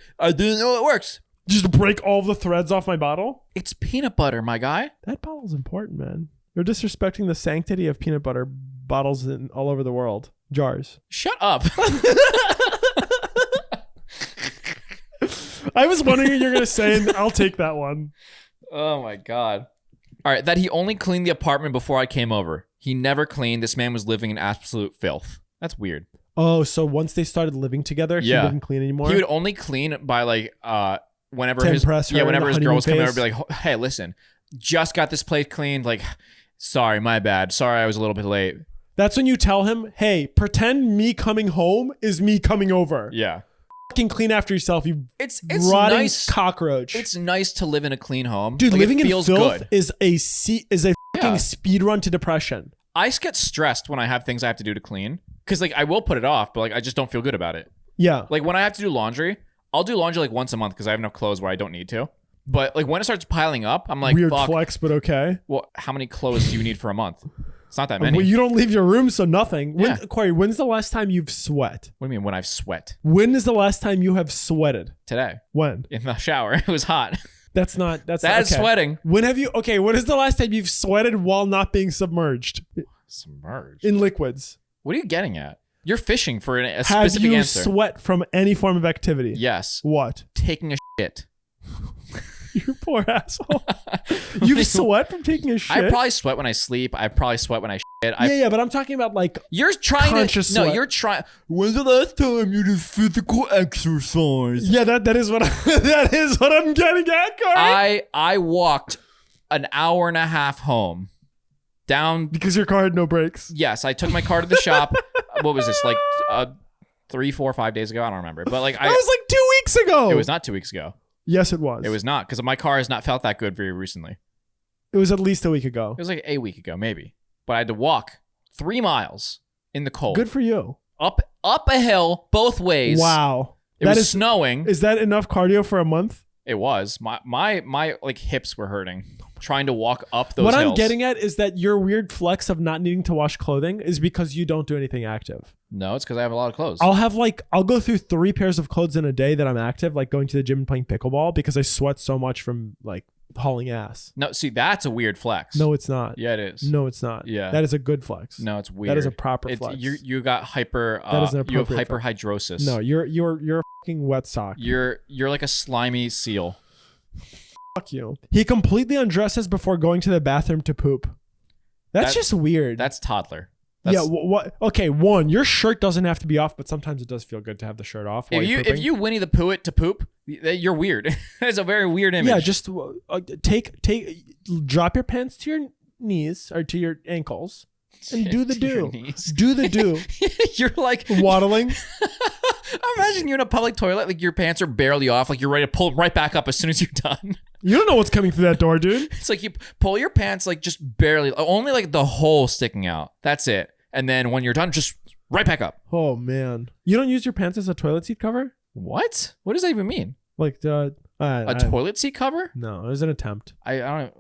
Speaker 2: know it works.
Speaker 1: Just break all the threads off my bottle?
Speaker 2: It's peanut butter, my guy.
Speaker 1: That bottle's important, man. You're disrespecting the sanctity of peanut butter bottles all over the world. Jars.
Speaker 2: Shut up.
Speaker 1: I was wondering what you're going to say, and I'll take that one.
Speaker 2: Oh my God. All right. That he only cleaned the apartment before I came over. He never cleaned. This man was living in absolute filth. That's weird.
Speaker 1: Oh, so once they started living together, he didn't clean anymore?
Speaker 2: He would only clean by like whenever
Speaker 1: To
Speaker 2: his
Speaker 1: impress her in
Speaker 2: whenever
Speaker 1: the
Speaker 2: his girl was coming over,
Speaker 1: honeymoon
Speaker 2: be like, hey, listen, just got this place cleaned. Like, sorry, my bad. Sorry, I was a little bit late.
Speaker 1: That's when you tell him, hey, pretend me coming home is me coming over.
Speaker 2: Yeah.
Speaker 1: Fucking clean after yourself, you
Speaker 2: It's
Speaker 1: rotting
Speaker 2: nice.
Speaker 1: cockroach.
Speaker 2: It's nice to live in a clean home.
Speaker 1: Dude,
Speaker 2: Like,
Speaker 1: living
Speaker 2: it
Speaker 1: in
Speaker 2: feels
Speaker 1: filth
Speaker 2: good.
Speaker 1: is a fucking speed run to depression.
Speaker 2: I get stressed when I have things I have to do to clean because like I will put it off, but like I just don't feel good about it.
Speaker 1: Yeah.
Speaker 2: Like when I have to do laundry, I'll do laundry like once a month because I have enough clothes where I don't need to. But like when it starts piling up, I'm like,
Speaker 1: Weird
Speaker 2: fuck.
Speaker 1: flex, but okay.
Speaker 2: Well, how many clothes do you need for a month? It's not that many.
Speaker 1: Well, you don't leave your room, so nothing.
Speaker 2: Yeah.
Speaker 1: Corey, when's the last time you've sweat?
Speaker 2: What do you mean when I've sweat?
Speaker 1: When is the last time you have sweated?
Speaker 2: Today.
Speaker 1: When?
Speaker 2: In the shower. It was hot.
Speaker 1: That's not
Speaker 2: That's
Speaker 1: okay.
Speaker 2: sweating.
Speaker 1: When is the last time you've sweated while not being submerged
Speaker 2: Submerged.
Speaker 1: in liquids?
Speaker 2: What are you getting at? You're fishing for a
Speaker 1: Have
Speaker 2: specific
Speaker 1: you
Speaker 2: answer.
Speaker 1: sweat from any form of activity?
Speaker 2: Yes.
Speaker 1: What?
Speaker 2: Taking a shit.
Speaker 1: You poor asshole. You've sweat from taking a shit?
Speaker 2: I probably sweat when I sleep. I probably sweat when I shit.
Speaker 1: Yeah, but I'm talking about like
Speaker 2: You're trying
Speaker 1: conscious
Speaker 2: to. No,
Speaker 1: sweat.
Speaker 2: you're trying. When's the last time you did physical exercise?
Speaker 1: yeah, that is what that is what I'm getting at, Corey.
Speaker 2: I walked an hour and a half home. Down.
Speaker 1: Because your car had no brakes.
Speaker 2: Yes, I took my car to the shop. What was this like? 3, 4, 5 days ago? I don't remember. But like
Speaker 1: That was like 2 weeks ago.
Speaker 2: It was not 2 weeks ago.
Speaker 1: Yes, it was.
Speaker 2: It was not because my car has not felt that good very recently.
Speaker 1: It was at least a week ago.
Speaker 2: It was like a week ago, maybe. But I had to walk 3 miles in the cold.
Speaker 1: Good for you.
Speaker 2: Up a hill both ways.
Speaker 1: Wow.
Speaker 2: It was snowing.
Speaker 1: Is that enough cardio for a month?
Speaker 2: It was. My like hips were hurting trying to walk up those
Speaker 1: What
Speaker 2: hills.
Speaker 1: I'm getting at is that your weird flex of not needing to wash clothing is because you don't do anything active.
Speaker 2: No, it's because I have a lot of clothes.
Speaker 1: I'll go through 3 pairs of clothes in a day that I'm active, like going to the gym and playing pickleball because I sweat so much from like hauling ass.
Speaker 2: No, see, that's a weird flex.
Speaker 1: No, it's not.
Speaker 2: Yeah, it is.
Speaker 1: No, it's not.
Speaker 2: Yeah.
Speaker 1: That is a good flex.
Speaker 2: No, it's weird.
Speaker 1: That is a proper flex.
Speaker 2: You got hyper.
Speaker 1: That is an
Speaker 2: you have
Speaker 1: appropriate flex.
Speaker 2: hyperhidrosis.
Speaker 1: No, you're a fucking wet sock.
Speaker 2: You're like a slimy seal.
Speaker 1: Fuck you. He completely undresses before going to the bathroom to poop. That's just weird.
Speaker 2: That's toddler.
Speaker 1: Yeah. What? Okay. One, your shirt doesn't have to be off, but sometimes it does feel good to have the shirt off. While you're
Speaker 2: If
Speaker 1: pooping.
Speaker 2: you Winnie the Pooh it to poop, you're weird. That's a very weird image.
Speaker 1: Yeah. Just drop your pants to your knees or to your ankles and do the
Speaker 2: To your
Speaker 1: do.
Speaker 2: knees.
Speaker 1: Do the do.
Speaker 2: You're like
Speaker 1: Waddling.
Speaker 2: Imagine you're in a public toilet, like your pants are barely off, like you're ready to pull them right back up as soon as you're done.
Speaker 1: You don't know what's coming through that door, dude.
Speaker 2: It's like you pull your pants like just barely, only like the hole sticking out. That's it. And then when you're done, just right back up.
Speaker 1: Oh man. You don't use your pants as a toilet seat cover?
Speaker 2: What? What does that even mean?
Speaker 1: Like
Speaker 2: A toilet seat cover?
Speaker 1: No, it was an attempt.
Speaker 2: I don't.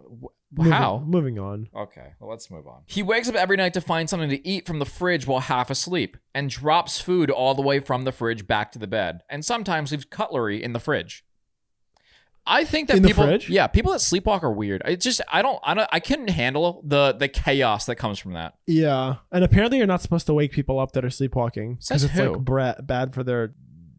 Speaker 2: How?
Speaker 1: Moving on.
Speaker 2: Okay, well, let's move on. He wakes up every night to find something to eat from the fridge while half asleep and drops food all the way from the fridge back to the bed and sometimes leaves cutlery in the fridge. I think that
Speaker 1: In the
Speaker 2: people,
Speaker 1: fridge?
Speaker 2: yeah, people that sleepwalk are weird. It's just I couldn't handle the chaos that comes from that.
Speaker 1: Yeah, and apparently you're not supposed to wake people up that are sleepwalking
Speaker 2: Says
Speaker 1: because it's
Speaker 2: who?
Speaker 1: like bad for their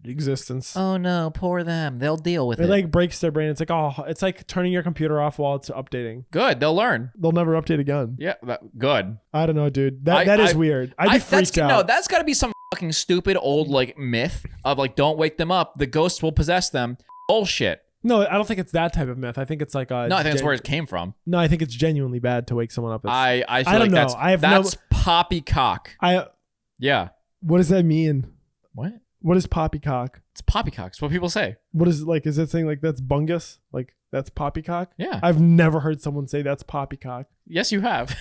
Speaker 1: existence.
Speaker 2: Oh no, poor them. They'll deal with
Speaker 1: It
Speaker 2: it.
Speaker 1: like breaks their brain. It's like, oh, it's like turning your computer off while it's updating.
Speaker 2: Good. They'll learn.
Speaker 1: They'll never update again.
Speaker 2: Yeah. Good.
Speaker 1: I don't know, dude. That is weird. I'd be freaked out.
Speaker 2: No, that's got to be some fucking stupid old like myth of like, don't wake them up. The ghosts will possess them. Bullshit.
Speaker 1: No, I don't think it's that type of myth. I think it's like
Speaker 2: No, I think that's where it came from.
Speaker 1: No, I think it's genuinely bad to wake someone up.
Speaker 2: I feel
Speaker 1: don't
Speaker 2: like
Speaker 1: know.
Speaker 2: that's poppycock. Yeah.
Speaker 1: What does that mean?
Speaker 2: What?
Speaker 1: What is poppycock?
Speaker 2: It's poppycock. It's what people say.
Speaker 1: What is it like? Is it saying like that's bungus? Like that's poppycock?
Speaker 2: Yeah.
Speaker 1: I've never heard someone say that's poppycock.
Speaker 2: Yes, you have.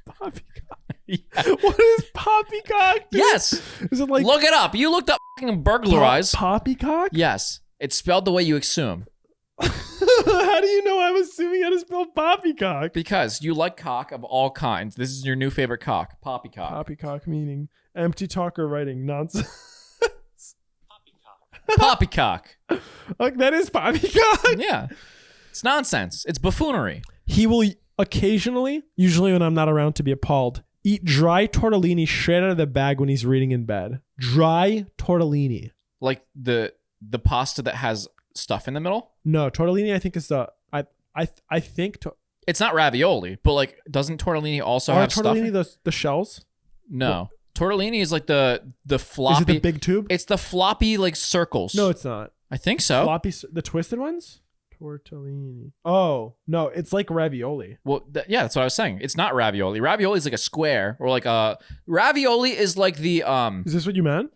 Speaker 1: Poppycock.
Speaker 2: Yeah.
Speaker 1: What is poppycock? Dude?
Speaker 2: Yes.
Speaker 1: Is it like
Speaker 2: Look it up. You looked up fucking burglarize.
Speaker 1: Poppycock?
Speaker 2: Yes. It's spelled the way you assume.
Speaker 1: How do you know I'm assuming how to spell poppycock?
Speaker 2: Because you like cock of all kinds. This is your new favorite cock. Poppycock.
Speaker 1: Poppycock meaning empty talk or writing nonsense.
Speaker 2: Poppycock.
Speaker 1: Like that is poppycock.
Speaker 2: Yeah. It's nonsense. It's buffoonery.
Speaker 1: He will occasionally, usually when I'm not around to be appalled, eat dry tortellini straight out of the bag when he's reading in bed. Dry tortellini.
Speaker 2: Like the pasta that has stuff in the middle?
Speaker 1: No, tortellini I think is the I think
Speaker 2: It's not ravioli, but like doesn't tortellini also have stuff?
Speaker 1: Tortellini the shells?
Speaker 2: No. Tortellini is like the floppy.
Speaker 1: Is it the big tube?
Speaker 2: It's the floppy like circles.
Speaker 1: No, it's not.
Speaker 2: I think so.
Speaker 1: Floppy, the twisted ones? Tortellini. Oh, no, it's like ravioli.
Speaker 2: Well, yeah, that's what I was saying. It's not ravioli. Ravioli is like a square or like a ravioli is like the
Speaker 1: Is this what you meant?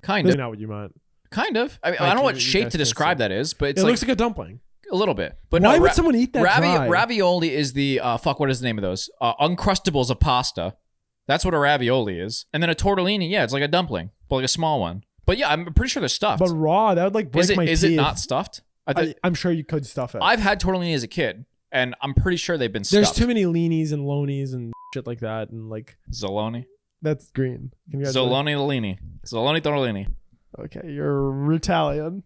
Speaker 2: kind
Speaker 1: That's
Speaker 2: of.
Speaker 1: not what you meant.
Speaker 2: Kind of. I mean,
Speaker 1: I
Speaker 2: I don't know what
Speaker 1: can't- you
Speaker 2: shape
Speaker 1: guys
Speaker 2: to
Speaker 1: can't
Speaker 2: describe
Speaker 1: say.
Speaker 2: that is, but it's
Speaker 1: It
Speaker 2: like
Speaker 1: looks like a dumpling.
Speaker 2: a little bit. But
Speaker 1: Why
Speaker 2: no,
Speaker 1: would someone eat that dry?
Speaker 2: ravioli is the what is the name of those? Uncrustables of pasta. That's what a ravioli is. And then a tortellini, yeah, it's like a dumpling, but like a small one. But yeah, I'm pretty sure they're stuffed.
Speaker 1: But raw, that would like break my teeth.
Speaker 2: Is it not stuffed?
Speaker 1: I'm sure you could stuff it.
Speaker 2: I've had tortellini as a kid, and I'm pretty sure they've been
Speaker 1: There's
Speaker 2: stuffed.
Speaker 1: too many leanies and lonies and shit like that, and like
Speaker 2: Zoloni.
Speaker 1: that's green.
Speaker 2: Zoloni Lolini. Zoloni tortellini.
Speaker 1: Okay, you're Italian.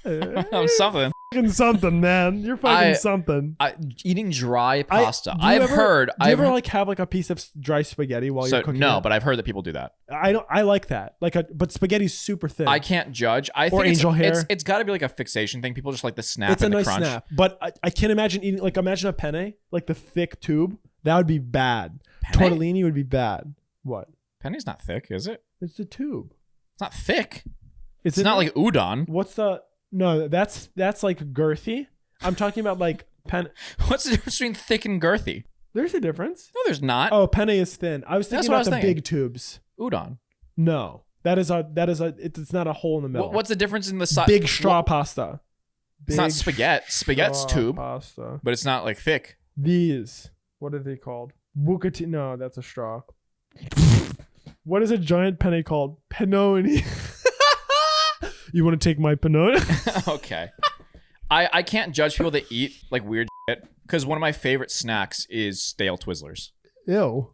Speaker 2: I'm something.
Speaker 1: Fucking something, man. You're fucking something.
Speaker 2: Eating dry pasta.
Speaker 1: Do you
Speaker 2: I've heard.
Speaker 1: Do you ever like have like a piece of dry spaghetti while you're cooking?
Speaker 2: No,
Speaker 1: it?
Speaker 2: but I've heard that people do that.
Speaker 1: I like that. But spaghetti's super thin.
Speaker 2: I can't judge. I think
Speaker 1: angel hair.
Speaker 2: It's got to be like a fixation thing. People just like the snap
Speaker 1: It's a
Speaker 2: and the
Speaker 1: nice
Speaker 2: crunch.
Speaker 1: snap. But I can't imagine eating imagine a penne, like the thick tube. That would be bad.
Speaker 2: Penne?
Speaker 1: Tortellini would be bad. What?
Speaker 2: Penny's not thick, is it?
Speaker 1: It's the tube.
Speaker 2: It's not thick.
Speaker 1: It's
Speaker 2: Not like udon.
Speaker 1: What's the? No, that's like girthy. I'm talking about like pen.
Speaker 2: What's the difference between thick and girthy?
Speaker 1: There's a difference.
Speaker 2: No, there's not.
Speaker 1: Oh, penne is thin. I was
Speaker 2: That's
Speaker 1: thinking
Speaker 2: what I
Speaker 1: about
Speaker 2: was
Speaker 1: the
Speaker 2: thinking.
Speaker 1: big tubes.
Speaker 2: Udon.
Speaker 1: No, it's not a hole in the middle.
Speaker 2: What's the difference in the size?
Speaker 1: big straw pasta?
Speaker 2: It's not
Speaker 1: Big
Speaker 2: spaghetti. Spaghetti's
Speaker 1: straw
Speaker 2: tube,
Speaker 1: pasta.
Speaker 2: but it's not like thick.
Speaker 1: These. What are they called? Bucati. No, that's a straw. What is a giant penne called? Panoni. You want to take my panoni?
Speaker 2: Okay. I can't judge people that eat like weird shit because one of my favorite snacks is stale Twizzlers.
Speaker 1: Ew.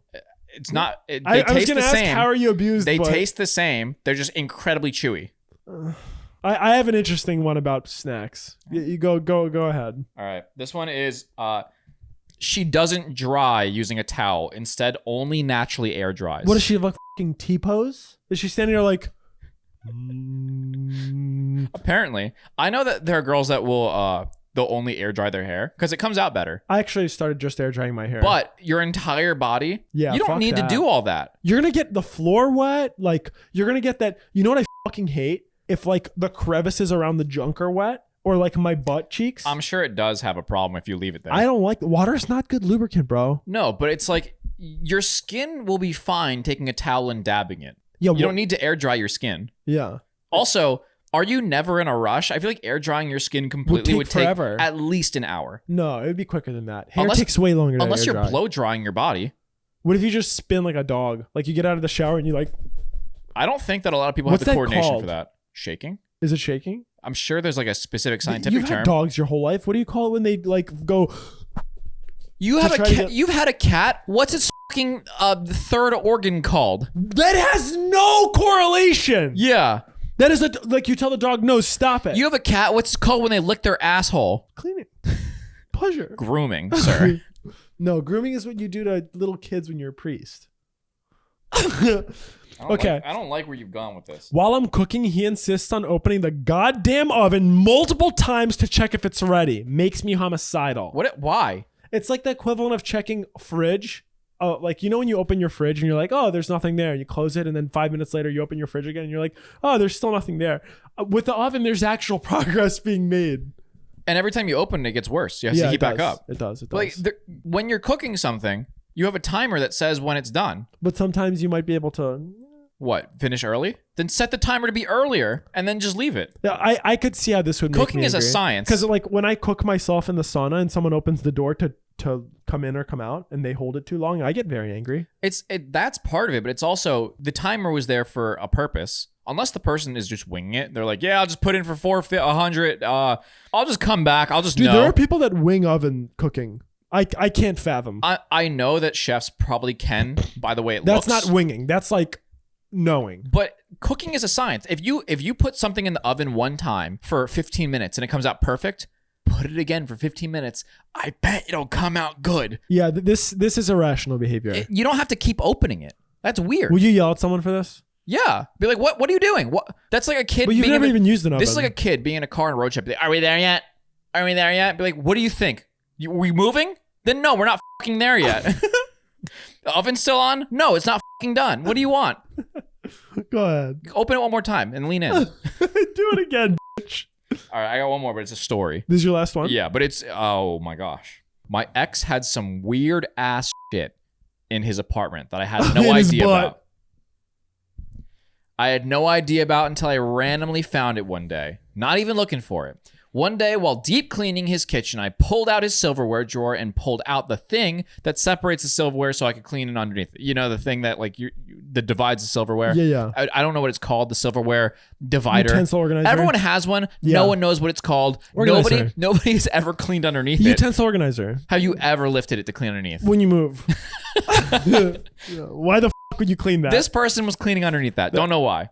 Speaker 2: It's not. They
Speaker 1: I was
Speaker 2: taste
Speaker 1: gonna
Speaker 2: the
Speaker 1: ask,
Speaker 2: same.
Speaker 1: how are you abused?
Speaker 2: They
Speaker 1: but
Speaker 2: taste the same. They're just incredibly chewy.
Speaker 1: I have an interesting one about snacks. You go ahead.
Speaker 2: All right. This one is she doesn't dry using a towel. Instead, only naturally air dries.
Speaker 1: What does she have, like fucking T-pose? Is she standing there like?
Speaker 2: Apparently, I know that there are girls that will they'll only air dry their hair because it comes out better.
Speaker 1: I actually started just air drying my hair.
Speaker 2: But your entire body,
Speaker 1: Yeah,
Speaker 2: you don't
Speaker 1: fuck
Speaker 2: need to
Speaker 1: that.
Speaker 2: do all that.
Speaker 1: You're gonna get the floor wet. Like you're gonna get that. You know what I fucking hate? If like the crevices around the junk are wet, or like my butt cheeks.
Speaker 2: I'm sure it does have a problem if you leave it there.
Speaker 1: I don't like water. Is not good lubricant, bro.
Speaker 2: No, but it's like your skin will be fine taking a towel and dabbing it.
Speaker 1: Yeah,
Speaker 2: You don't need to air dry your skin.
Speaker 1: Yeah.
Speaker 2: Also, are you never in a rush? I feel like air drying your skin completely would take
Speaker 1: forever.
Speaker 2: at least an hour.
Speaker 1: No, it would be quicker than that. Hair
Speaker 2: Unless-
Speaker 1: takes way longer. To
Speaker 2: Unless
Speaker 1: air
Speaker 2: you're
Speaker 1: dry.
Speaker 2: blow drying your body.
Speaker 1: What if you just spin like a dog? Like you get out of the shower and you like,
Speaker 2: I don't think that a lot of people
Speaker 1: What's
Speaker 2: have the
Speaker 1: that
Speaker 2: coordination
Speaker 1: called?
Speaker 2: for that. Shaking?
Speaker 1: is it shaking?
Speaker 2: I'm sure there's like a specific scientific
Speaker 1: You've
Speaker 2: term.
Speaker 1: had dogs your whole life. What do you call it when they like go?
Speaker 2: You have
Speaker 1: to
Speaker 2: a
Speaker 1: try to
Speaker 2: cat.
Speaker 1: get-
Speaker 2: You've had a cat. What's its fucking third organ called?
Speaker 1: That has no correlation.
Speaker 2: Yeah.
Speaker 1: That is like you tell the dog, no, stop it.
Speaker 2: You have a cat. What's it called when they lick their asshole?
Speaker 1: Clean it. Pleasure.
Speaker 2: Grooming, sir.
Speaker 1: No, grooming is what you do to little kids when you're a priest. Okay.
Speaker 2: I don't like where you've gone with this.
Speaker 1: While I'm cooking, he insists on opening the goddamn oven multiple times to check if it's ready. Makes me homicidal.
Speaker 2: Why?
Speaker 1: It's like the equivalent of checking fridge. Oh, like, you know when you open your fridge and you're like, oh, there's nothing there. You close it, and then 5 minutes later you open your fridge again and you're like, oh, there's still nothing there. With the oven, there's actual progress being made.
Speaker 2: And every time you open it, it gets worse. You have to heat back up.
Speaker 1: It does.
Speaker 2: Like when you're cooking something, you have a timer that says when it's done.
Speaker 1: But sometimes you might be able to...
Speaker 2: What? Finish early? Then set the timer to be earlier and then just leave it.
Speaker 1: Yeah, I could see how this would make
Speaker 2: Cooking
Speaker 1: me
Speaker 2: is a
Speaker 1: angry.
Speaker 2: science.
Speaker 1: Because like when I cook myself in the sauna and someone opens the door to come in or come out and they hold it too long, I get very angry.
Speaker 2: That's part of it, but it's also the timer was there for a purpose. Unless the person is just winging it, they're like, "Yeah, I'll just put in for 100. I'll just come back. I'll just
Speaker 1: Dude,
Speaker 2: know."
Speaker 1: there are people that wing oven cooking. I can't fathom.
Speaker 2: I know that chefs probably can by the way it
Speaker 1: That's
Speaker 2: looks.
Speaker 1: not winging. That's like knowing.
Speaker 2: But cooking is a science. If you put something in the oven one time for 15 minutes and it comes out perfect, put it again for 15 minutes. I bet it'll come out good.
Speaker 1: Yeah, this is irrational behavior.
Speaker 2: You don't have to keep opening it. That's weird.
Speaker 1: Would you yell at someone for this?
Speaker 2: Yeah. Be like, what are you doing? What? That's like a kid.
Speaker 1: But you've
Speaker 2: being
Speaker 1: never even used an oven.
Speaker 2: This is like a kid being in a car on a road trip. Be like, are we there yet? Are we there yet? Be like, what do you think? We moving? Then no, we're not fucking there yet. The oven's still on? No, it's not fucking done. What do you want?
Speaker 1: Go ahead.
Speaker 2: Open it one more time and lean in.
Speaker 1: Do it again, bitch.
Speaker 2: All right, I got one more, but it's a story.
Speaker 1: This is your last one?
Speaker 2: Yeah, but it's, oh my gosh. My ex had some weird ass shit in his apartment that I had no
Speaker 1: In his
Speaker 2: idea
Speaker 1: butt.
Speaker 2: about. I had no idea about until I randomly found it one day. Not even looking for it. One day, while deep cleaning his kitchen, I pulled out his silverware drawer and pulled out the thing that separates the silverware so I could clean it underneath. You know, the thing that like that divides the silverware.
Speaker 1: Yeah.
Speaker 2: I don't know what it's called. The silverware divider.
Speaker 1: Utensil organizer.
Speaker 2: Everyone has one.
Speaker 1: Yeah.
Speaker 2: No one knows what it's called.
Speaker 1: Organizer.
Speaker 2: Nobody's ever cleaned underneath it.
Speaker 1: Utensil organizer.
Speaker 2: Have you ever lifted it to clean underneath?
Speaker 1: When you move. Yeah. Why the f*** would you clean that?
Speaker 2: This person was cleaning underneath that. Don't know why.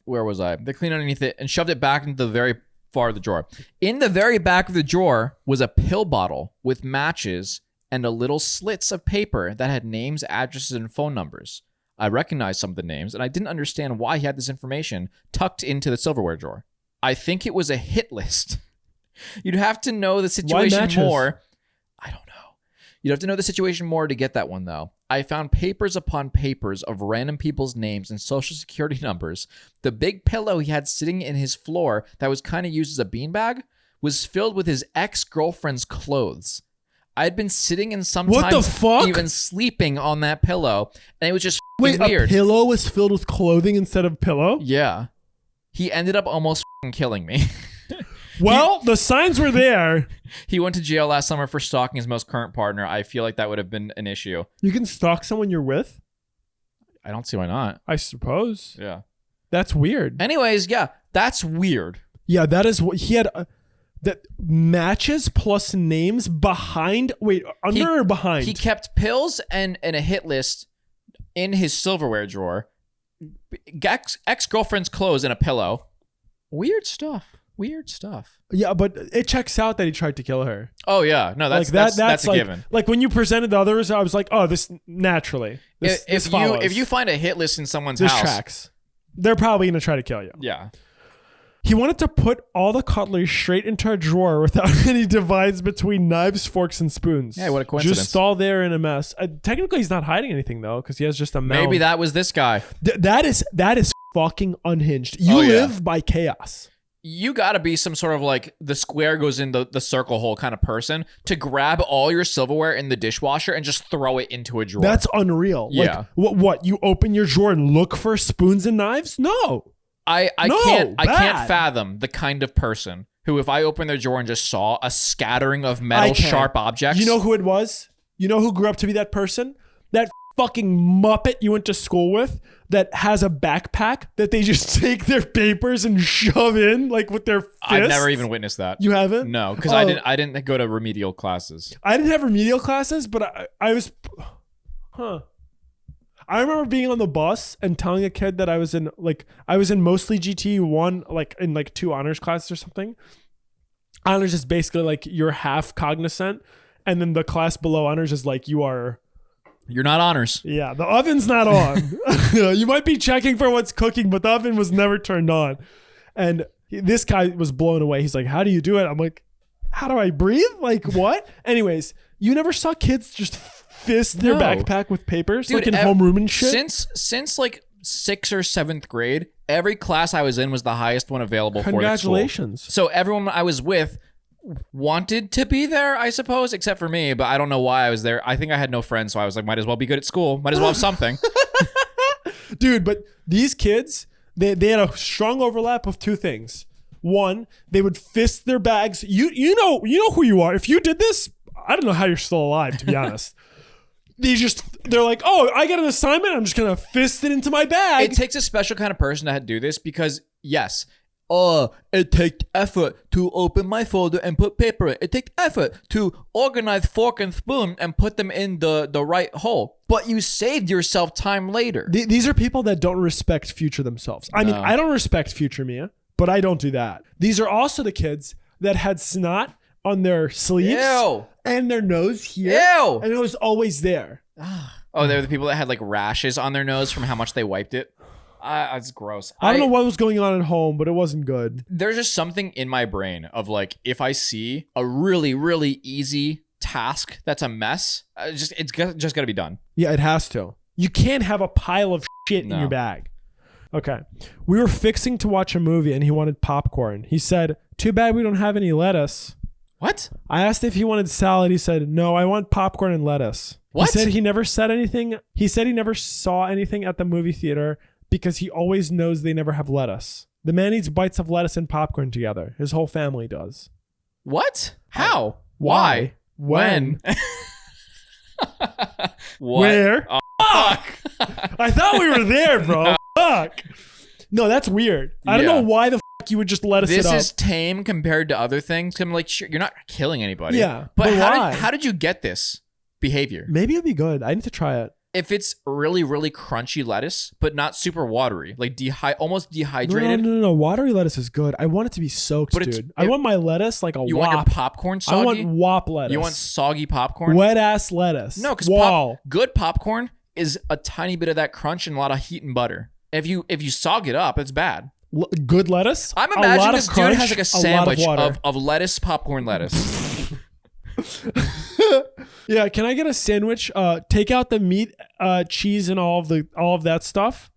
Speaker 2: Where was I? They cleaned underneath it and shoved it back into the very far of the drawer. In the very back of the drawer was a pill bottle with matches and a little slits of paper that had names, addresses, and phone numbers. I recognized some of the names, and I didn't understand why he had this information tucked into the silverware drawer. I think it was a hit list. You'd have to know the situation
Speaker 1: matches?
Speaker 2: more. I don't know. You'd have to know the situation more to get that one, though. I found papers upon papers of random people's names and social security numbers. The big pillow he had sitting in his floor that was kind of used as a beanbag was filled with his ex-girlfriend's clothes. I had been sitting and sometimes
Speaker 1: What the fuck?
Speaker 2: even sleeping on that pillow, and it was just
Speaker 1: Wait,
Speaker 2: weird.
Speaker 1: a pillow was filled with clothing instead of pillow?
Speaker 2: Yeah. He ended up almost killing me.
Speaker 1: Well, the signs were there.
Speaker 2: He went to jail last summer for stalking his most current partner. I feel like that would have been an issue.
Speaker 1: You can stalk someone you're with?
Speaker 2: I don't see why not.
Speaker 1: I suppose.
Speaker 2: Yeah.
Speaker 1: That's weird.
Speaker 2: Anyways, yeah, that's weird.
Speaker 1: Yeah, that is what he had. That matches plus names behind. Wait, under or behind?
Speaker 2: He kept pills and a hit list in his silverware drawer. Ex-girlfriend's clothes and a pillow. Weird stuff.
Speaker 1: Yeah, but it checks out that he tried to kill her.
Speaker 2: Oh yeah, no, that's a
Speaker 1: like,
Speaker 2: given.
Speaker 1: Like when you presented the others, I was like, oh, this naturally. This follows.
Speaker 2: If you find a hit list in someone's
Speaker 1: this
Speaker 2: house,
Speaker 1: tracks. They're probably gonna try to kill you.
Speaker 2: Yeah.
Speaker 1: He wanted to put all the cutlery straight into a drawer without any divides between knives, forks, and spoons.
Speaker 2: Yeah, what a coincidence.
Speaker 1: Just all there in a mess. Technically, he's not hiding anything though, because he has just a mound.
Speaker 2: Maybe that was this guy.
Speaker 1: That is fucking unhinged. You live by chaos.
Speaker 2: You gotta be some sort of like the square goes in the circle hole kind of person to grab all your silverware in the dishwasher and just throw it into a drawer.
Speaker 1: That's unreal.
Speaker 2: Yeah.
Speaker 1: Like, what? You open your drawer and look for spoons and knives? No.
Speaker 2: I can't fathom the kind of person who, if I opened their drawer and just saw a scattering of metal sharp objects.
Speaker 1: You know who it was? You know who grew up to be that person? That fucking Muppet you went to school with that has a backpack that they just take their papers and shove in like with their fists.
Speaker 2: I've never even witnessed that.
Speaker 1: You haven't?
Speaker 2: No, because I didn't go to remedial classes.
Speaker 1: I didn't have remedial classes, but I was, I remember being on the bus and telling a kid that I was in mostly GT1, like in like 2 honors classes or something. Honors is basically like you're half cognizant, and then the class below honors is like you are
Speaker 2: You're not honors.
Speaker 1: Yeah, the oven's not on. You might be checking for what's cooking, but the oven was never turned on. And this guy was blown away. He's like, how do you do it? I'm like, how do I breathe? Like, what? Anyways, you never saw kids just fist their backpack with papers?
Speaker 2: Dude,
Speaker 1: like in homeroom and shit?
Speaker 2: Since like 6th or 7th grade, every class I was in was the highest one available for the school.
Speaker 1: Congratulations.
Speaker 2: So everyone I was with wanted to be there, I suppose, except for me, but I don't know why I was there. I think I had no friends, so I was like, might as well be good at school. Might as well have something.
Speaker 1: Dude, but these kids, they had a strong overlap of two things. One, they would fist their bags. You know who you are. If you did this, I don't know how you're still alive, to be honest. They're like, oh, I got an assignment. I'm just going to fist it into my bag.
Speaker 2: It takes a special kind of person to do this because, yes, it takes effort to open my folder and put paper in. It takes effort to organize fork and spoon and put them in the right hole. But you saved yourself time later.
Speaker 1: These are people that don't respect future themselves. I mean, I don't respect future Mia, but I don't do that. These are also the kids that had snot on their sleeves.
Speaker 2: Ew.
Speaker 1: And their nose here.
Speaker 2: Ew.
Speaker 1: And it was always there.
Speaker 2: Oh, they're the people that had like rashes on their nose from how much they wiped it. It's gross.
Speaker 1: I don't know what was going on at home, but it wasn't good.
Speaker 2: There's just something in my brain of like, if I see a really, really easy task that's a mess, it's just got to be done.
Speaker 1: Yeah, it has to. You can't have a pile of shit in your bag. Okay. We were fixing to watch a movie and he wanted popcorn. He said, too bad we don't have any lettuce.
Speaker 2: What?
Speaker 1: I asked if he wanted salad. He said, no, I want popcorn and lettuce.
Speaker 2: What?
Speaker 1: He said he never said anything. He said he never saw anything at the movie theater because he always knows they never have lettuce. The man eats bites of lettuce and popcorn together. His whole family does.
Speaker 2: What? How?
Speaker 1: Why?
Speaker 2: When? What?
Speaker 1: Where?
Speaker 2: Oh, fuck.
Speaker 1: I thought we were there, bro. Fuck. No, that's weird. I don't know why the fuck you would just let us
Speaker 2: This
Speaker 1: it up.
Speaker 2: is tame compared to other things. I'm like, sure, you're not killing anybody.
Speaker 1: Yeah,
Speaker 2: But
Speaker 1: why?
Speaker 2: how did you get this behavior?
Speaker 1: Maybe it'd be good. I need to try it.
Speaker 2: If it's really, really crunchy lettuce, but not super watery, like almost dehydrated.
Speaker 1: No. Watery lettuce is good. I want it to be soaked, dude. I want my lettuce like a
Speaker 2: You
Speaker 1: wop.
Speaker 2: want your popcorn soggy?
Speaker 1: I want wop lettuce.
Speaker 2: You want soggy popcorn?
Speaker 1: Wet ass lettuce.
Speaker 2: No, because good popcorn is a tiny bit of that crunch and a lot of heat and butter. If you sog it up, it's bad.
Speaker 1: Good lettuce?
Speaker 2: I'm imagining this
Speaker 1: crunch,
Speaker 2: dude has like a sandwich
Speaker 1: of
Speaker 2: of lettuce, popcorn, lettuce.
Speaker 1: Yeah, can I get a sandwich? Take out the meat, cheese, and all of that stuff.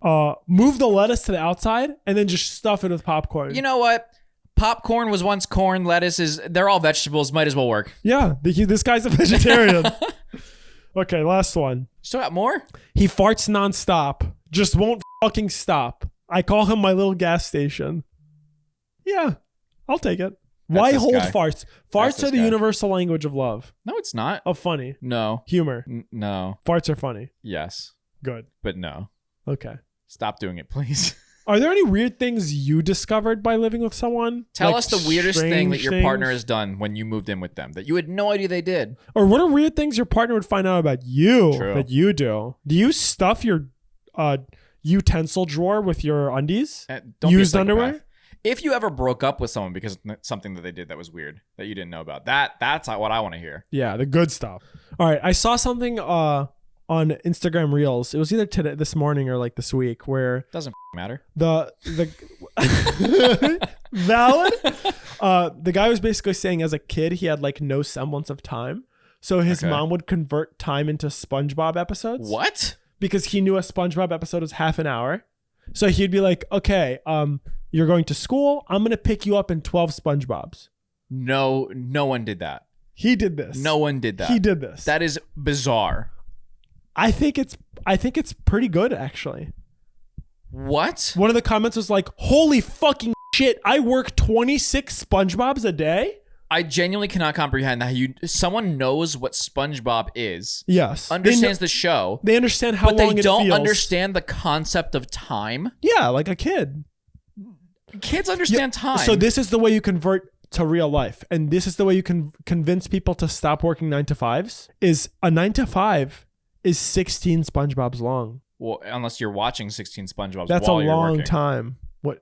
Speaker 1: Move the lettuce to the outside, and then just stuff it with popcorn.
Speaker 2: You know what? Popcorn was once corn. Lettuce they're all vegetables. Might as well work.
Speaker 1: Yeah, this guy's a vegetarian. Okay, last one.
Speaker 2: Still got more?
Speaker 1: He farts nonstop. Just won't fucking stop. I call him my little gas station. Yeah, I'll take it. Why hold farts? Farts are the universal language of love.
Speaker 2: No, it's not.
Speaker 1: Of funny.
Speaker 2: No.
Speaker 1: Humor.
Speaker 2: No.
Speaker 1: Farts are funny.
Speaker 2: Yes.
Speaker 1: Good.
Speaker 2: But no.
Speaker 1: Okay.
Speaker 2: Stop doing it, please.
Speaker 1: Are there any weird things you discovered by living with someone?
Speaker 2: Tell us the weirdest thing that your partner has done when you moved in with them that you had no idea they did.
Speaker 1: Or what are weird things your partner would find out about you
Speaker 2: True.
Speaker 1: that you do? Do you stuff your utensil drawer with your undies?
Speaker 2: Don't
Speaker 1: Used underwear?
Speaker 2: If you ever broke up with someone because of something that they did that was weird that you didn't know about, that's what I want to hear.
Speaker 1: Yeah, the good stuff. All right, I saw something on Instagram Reels. It was either this morning or like this week where
Speaker 2: doesn't matter.
Speaker 1: The valid. The guy was basically saying as a kid he had like no semblance of time, so his mom would convert time into SpongeBob episodes.
Speaker 2: What?
Speaker 1: Because he knew a SpongeBob episode was half an hour, so he'd be like, okay, you're going to school. I'm going to pick you up in 12 SpongeBobs.
Speaker 2: No one did that.
Speaker 1: He did this.
Speaker 2: No one did that.
Speaker 1: He did this.
Speaker 2: That is bizarre.
Speaker 1: I think it's pretty good, actually.
Speaker 2: What?
Speaker 1: One of the comments was like, holy fucking shit, I work 26 SpongeBobs a day?
Speaker 2: I genuinely cannot comprehend that someone knows what SpongeBob is.
Speaker 1: Yes.
Speaker 2: Understands the show.
Speaker 1: They understand how long it feels.
Speaker 2: But they don't understand the concept of time.
Speaker 1: Yeah, like a kid.
Speaker 2: Kids understand time.
Speaker 1: So this is the way you convert to real life. And this is the way you can convince people to stop working 9 to 5s. Is a 9 to 5 is 16 SpongeBobs long.
Speaker 2: Well, unless you're watching 16 SpongeBobs
Speaker 1: That's
Speaker 2: while
Speaker 1: a
Speaker 2: you're
Speaker 1: long
Speaker 2: working.
Speaker 1: time. What?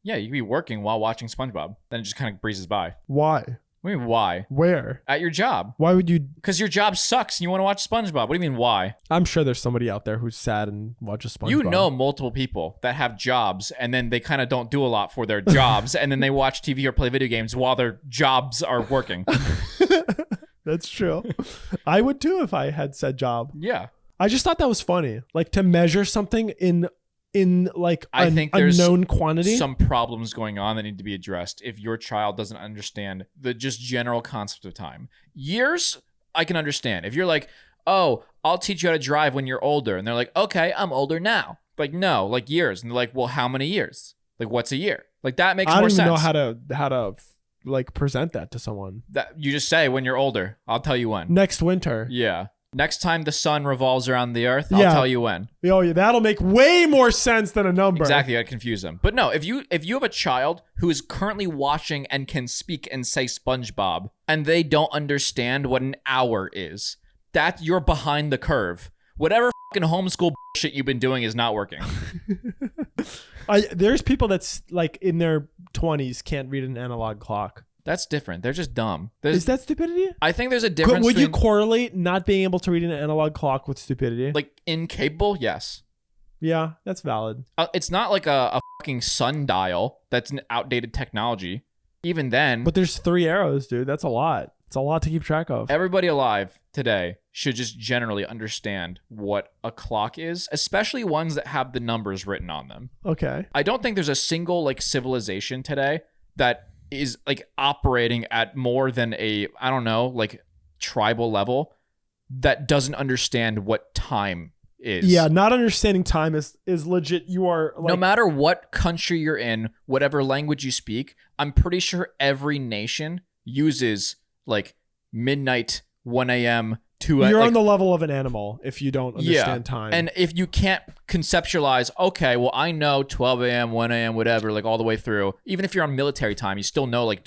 Speaker 2: Yeah, you could be working while watching SpongeBob. Then it just kind of breezes by.
Speaker 1: Why?
Speaker 2: What do you mean, why?
Speaker 1: Where?
Speaker 2: At your job.
Speaker 1: Why would you?
Speaker 2: Because your job sucks and you want to watch SpongeBob. What do you mean, why?
Speaker 1: I'm sure there's somebody out there who's sad and watches SpongeBob.
Speaker 2: You know multiple people that have jobs and then they kind of don't do a lot for their jobs and then they watch TV or play video games while their jobs are working.
Speaker 1: That's true. I would too if I had said job.
Speaker 2: Yeah.
Speaker 1: I just thought that was funny. Like to measure something in like
Speaker 2: I think there's
Speaker 1: unknown quantity.
Speaker 2: Some problems going on that need to be addressed if your child doesn't understand the just general concept of time. Years, I can understand. If you're like, oh, I'll teach you how to drive when you're older. And they're like, okay, I'm older now. Like, no, like years. And they're like, well, how many years? Like, what's a year? Like, that makes more sense.
Speaker 1: I don't even know how to like present that to someone.
Speaker 2: That you just say when you're older. I'll tell you when.
Speaker 1: Next winter.
Speaker 2: Yeah. Next time the sun revolves around the earth, I'll tell you when.
Speaker 1: Oh, yeah, that'll make way more sense than a number.
Speaker 2: Exactly, I'd confuse them. But no, if you have a child who is currently watching and can speak and say SpongeBob, and they don't understand what an hour is, that you're behind the curve. Whatever fucking homeschool shit you've been doing is not working.
Speaker 1: There's people that's like in their 20s can't read an analog clock.
Speaker 2: That's different. They're just dumb.
Speaker 1: Is that stupidity?
Speaker 2: I think there's a difference.
Speaker 1: Would you correlate not being able to read an analog clock with stupidity?
Speaker 2: Like incapable? Yes.
Speaker 1: Yeah, that's valid.
Speaker 2: It's not like a fucking sundial that's an outdated technology. Even then.
Speaker 1: But there's 3 arrows, dude. That's a lot. It's a lot to keep track of.
Speaker 2: Everybody alive today should just generally understand what a clock is, especially ones that have the numbers written on them.
Speaker 1: Okay.
Speaker 2: I don't think there's a single like civilization today that is like operating at more than a, I don't know, like tribal level that doesn't understand what time is.
Speaker 1: Yeah, not understanding time is legit. You are like,
Speaker 2: no matter what country you're in, whatever language you speak, I'm pretty sure every nation uses like midnight, 1 a.m., 2 a.m.
Speaker 1: You're on the level of an animal if you don't understand time.
Speaker 2: And if you can't conceptualize, okay, well, I know 12 a.m., 1 a.m., whatever, like all the way through. Even if you're on military time, you still know like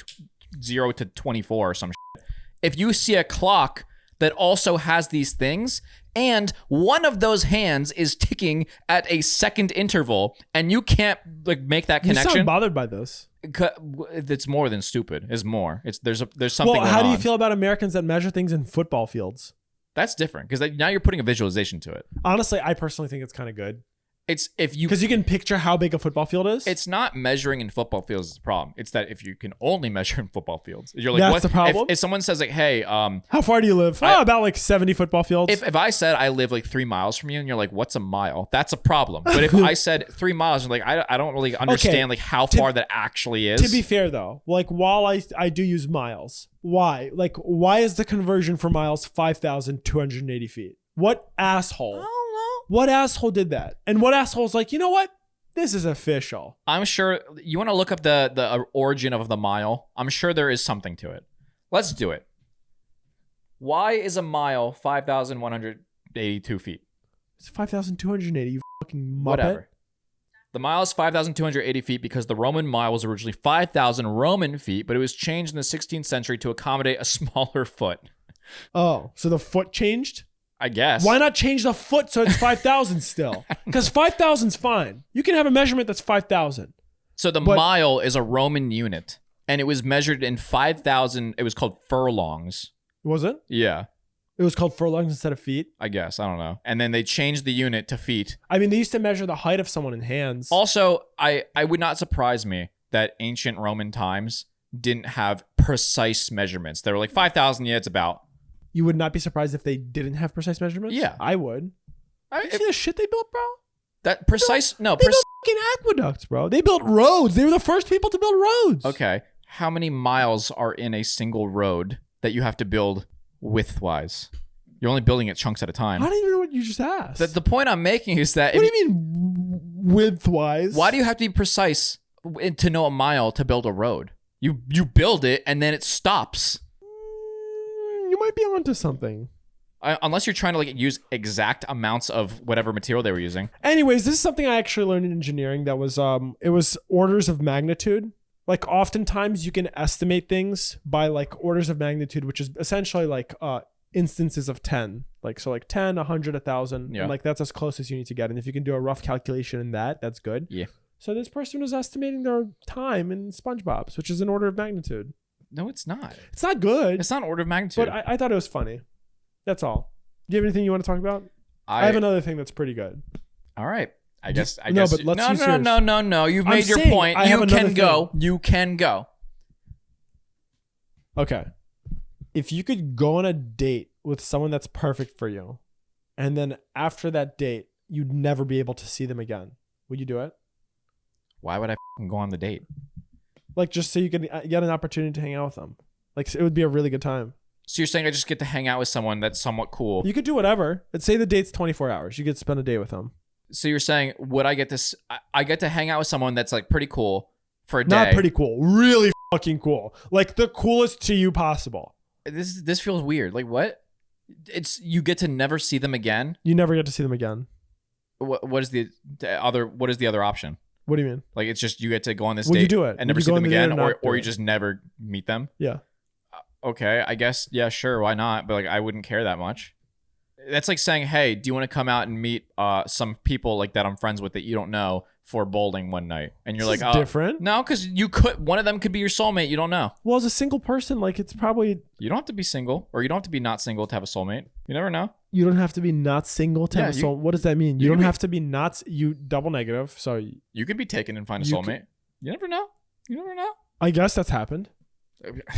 Speaker 2: 0 to 24 or some shit. If you see a clock that also has these things, and one of those hands is ticking at a second interval, and you can't like make that connection.
Speaker 1: You sound bothered by this.
Speaker 2: It's more than stupid. It's more. There's something.
Speaker 1: Well, how
Speaker 2: do
Speaker 1: you feel about Americans that measure things in football fields?
Speaker 2: That's different because now you're putting a visualization to it.
Speaker 1: Honestly, I personally think it's kind of good.
Speaker 2: It's because
Speaker 1: you can picture how big a football field is.
Speaker 2: It's not measuring in football fields is the problem. It's that if you can only measure in football fields, you're like,
Speaker 1: that's
Speaker 2: what?
Speaker 1: The problem.
Speaker 2: If someone says like, hey,
Speaker 1: how far do you live? About like 70 football fields.
Speaker 2: If I said I live like 3 miles from you, and you're like, what's a mile? That's a problem. But if I said 3 miles, you're like, I don't really understand like how far that actually is.
Speaker 1: To be fair though, like while I do use miles, why is the conversion for miles 5,280 feet? What asshole?
Speaker 2: I don't know.
Speaker 1: What asshole did that? And what asshole's like, you know what? This is official.
Speaker 2: I'm sure you want to look up the origin of the mile. I'm sure there is something to it. Let's do it. Why is a mile 5,182 feet?
Speaker 1: It's 5,280, you fucking muppet.
Speaker 2: Whatever. The mile is 5,280 feet because the Roman mile was originally 5,000 Roman feet, but it was changed in the 16th century to accommodate a smaller foot.
Speaker 1: Oh, so the foot changed?
Speaker 2: I guess.
Speaker 1: Why not change the foot so it's 5,000 still? Because 5,000's fine. You can have a measurement that's 5,000.
Speaker 2: So the mile is a Roman unit, and it was measured in 5,000. It was called furlongs.
Speaker 1: Was it?
Speaker 2: Yeah.
Speaker 1: It was called furlongs instead of feet?
Speaker 2: I guess. I don't know. And then they changed the unit to feet.
Speaker 1: I mean, they used to measure the height of someone in hands.
Speaker 2: Also, I would not surprise me that ancient Roman times didn't have precise measurements. They were like 5,000, yeah, it's about.
Speaker 1: You would not be surprised if they didn't have precise measurements?
Speaker 2: Yeah.
Speaker 1: I would. You see the shit they built, bro?
Speaker 2: That precise?
Speaker 1: They built fucking aqueducts, bro. They built roads. They were the first people to build roads.
Speaker 2: Okay. How many miles are in a single road that you have to build widthwise? You're only building it chunks at a time.
Speaker 1: I don't even know what you just asked.
Speaker 2: The point I'm making is that...
Speaker 1: What do you mean widthwise?
Speaker 2: Why do you have to be precise to know a mile to build a road? You build it and then it stops.
Speaker 1: You might be onto something.
Speaker 2: Unless you're trying to like use exact amounts of whatever material they were using.
Speaker 1: Anyways, this is something I actually learned in engineering that was it was orders of magnitude. Like oftentimes you can estimate things by like orders of magnitude, which is essentially like instances of 10. Like so like 10, 100, 1,000.
Speaker 2: Yeah.
Speaker 1: And like that's as close as you need to get. And if you can do a rough calculation in that, that's good.
Speaker 2: Yeah.
Speaker 1: So this person was estimating their time in SpongeBob's, which is an order of magnitude.
Speaker 2: No, it's not.
Speaker 1: It's not good.
Speaker 2: It's not an order of magnitude.
Speaker 1: But I thought it was funny. That's all. Do you have anything you want to talk about? I have another thing that's pretty good.
Speaker 2: All right. I guess.
Speaker 1: But let's use yours.
Speaker 2: No. You've made your point. You can go. You can go.
Speaker 1: Okay. If you could go on a date with someone that's perfect for you, and then after that date, you'd never be able to see them again, would you do it?
Speaker 2: Why would I go on the date?
Speaker 1: Like, just so you can get an opportunity to hang out with them. Like, it would be a really good time.
Speaker 2: So you're saying I just get to hang out with someone that's somewhat cool?
Speaker 1: You could do whatever. Let's say the date's 24 hours. You get to spend a day with them.
Speaker 2: So you're saying, would I get this? I get to hang out with someone that's like pretty cool for a day.
Speaker 1: Not pretty cool. Really fucking cool. Like the coolest to you possible.
Speaker 2: This feels weird. Like what? It's you get to never see them again.
Speaker 1: You never get to see them again.
Speaker 2: What is the other option?
Speaker 1: What do you mean?
Speaker 2: Like it's just you get to go on this date
Speaker 1: you do it?
Speaker 2: and never see them again, or you just never meet them?
Speaker 1: Yeah.
Speaker 2: Okay, I guess yeah, sure, why not? But like I wouldn't care that much. That's like saying, hey, do you want to come out and meet some people like that I'm friends with that you don't know for bowling one night? And you're
Speaker 1: This
Speaker 2: like,
Speaker 1: is
Speaker 2: oh,
Speaker 1: different.
Speaker 2: No, because one of them could be your soulmate. You don't know.
Speaker 1: Well, as a single person, like it's probably
Speaker 2: you don't have to be single, or you don't have to be not single to have a soulmate. You never know.
Speaker 1: You don't have to be not single to have a soul. What does that mean? You don't have to be not you double negative. So
Speaker 2: you could be taken and find a soulmate. You never know. You never know.
Speaker 1: I guess that's happened.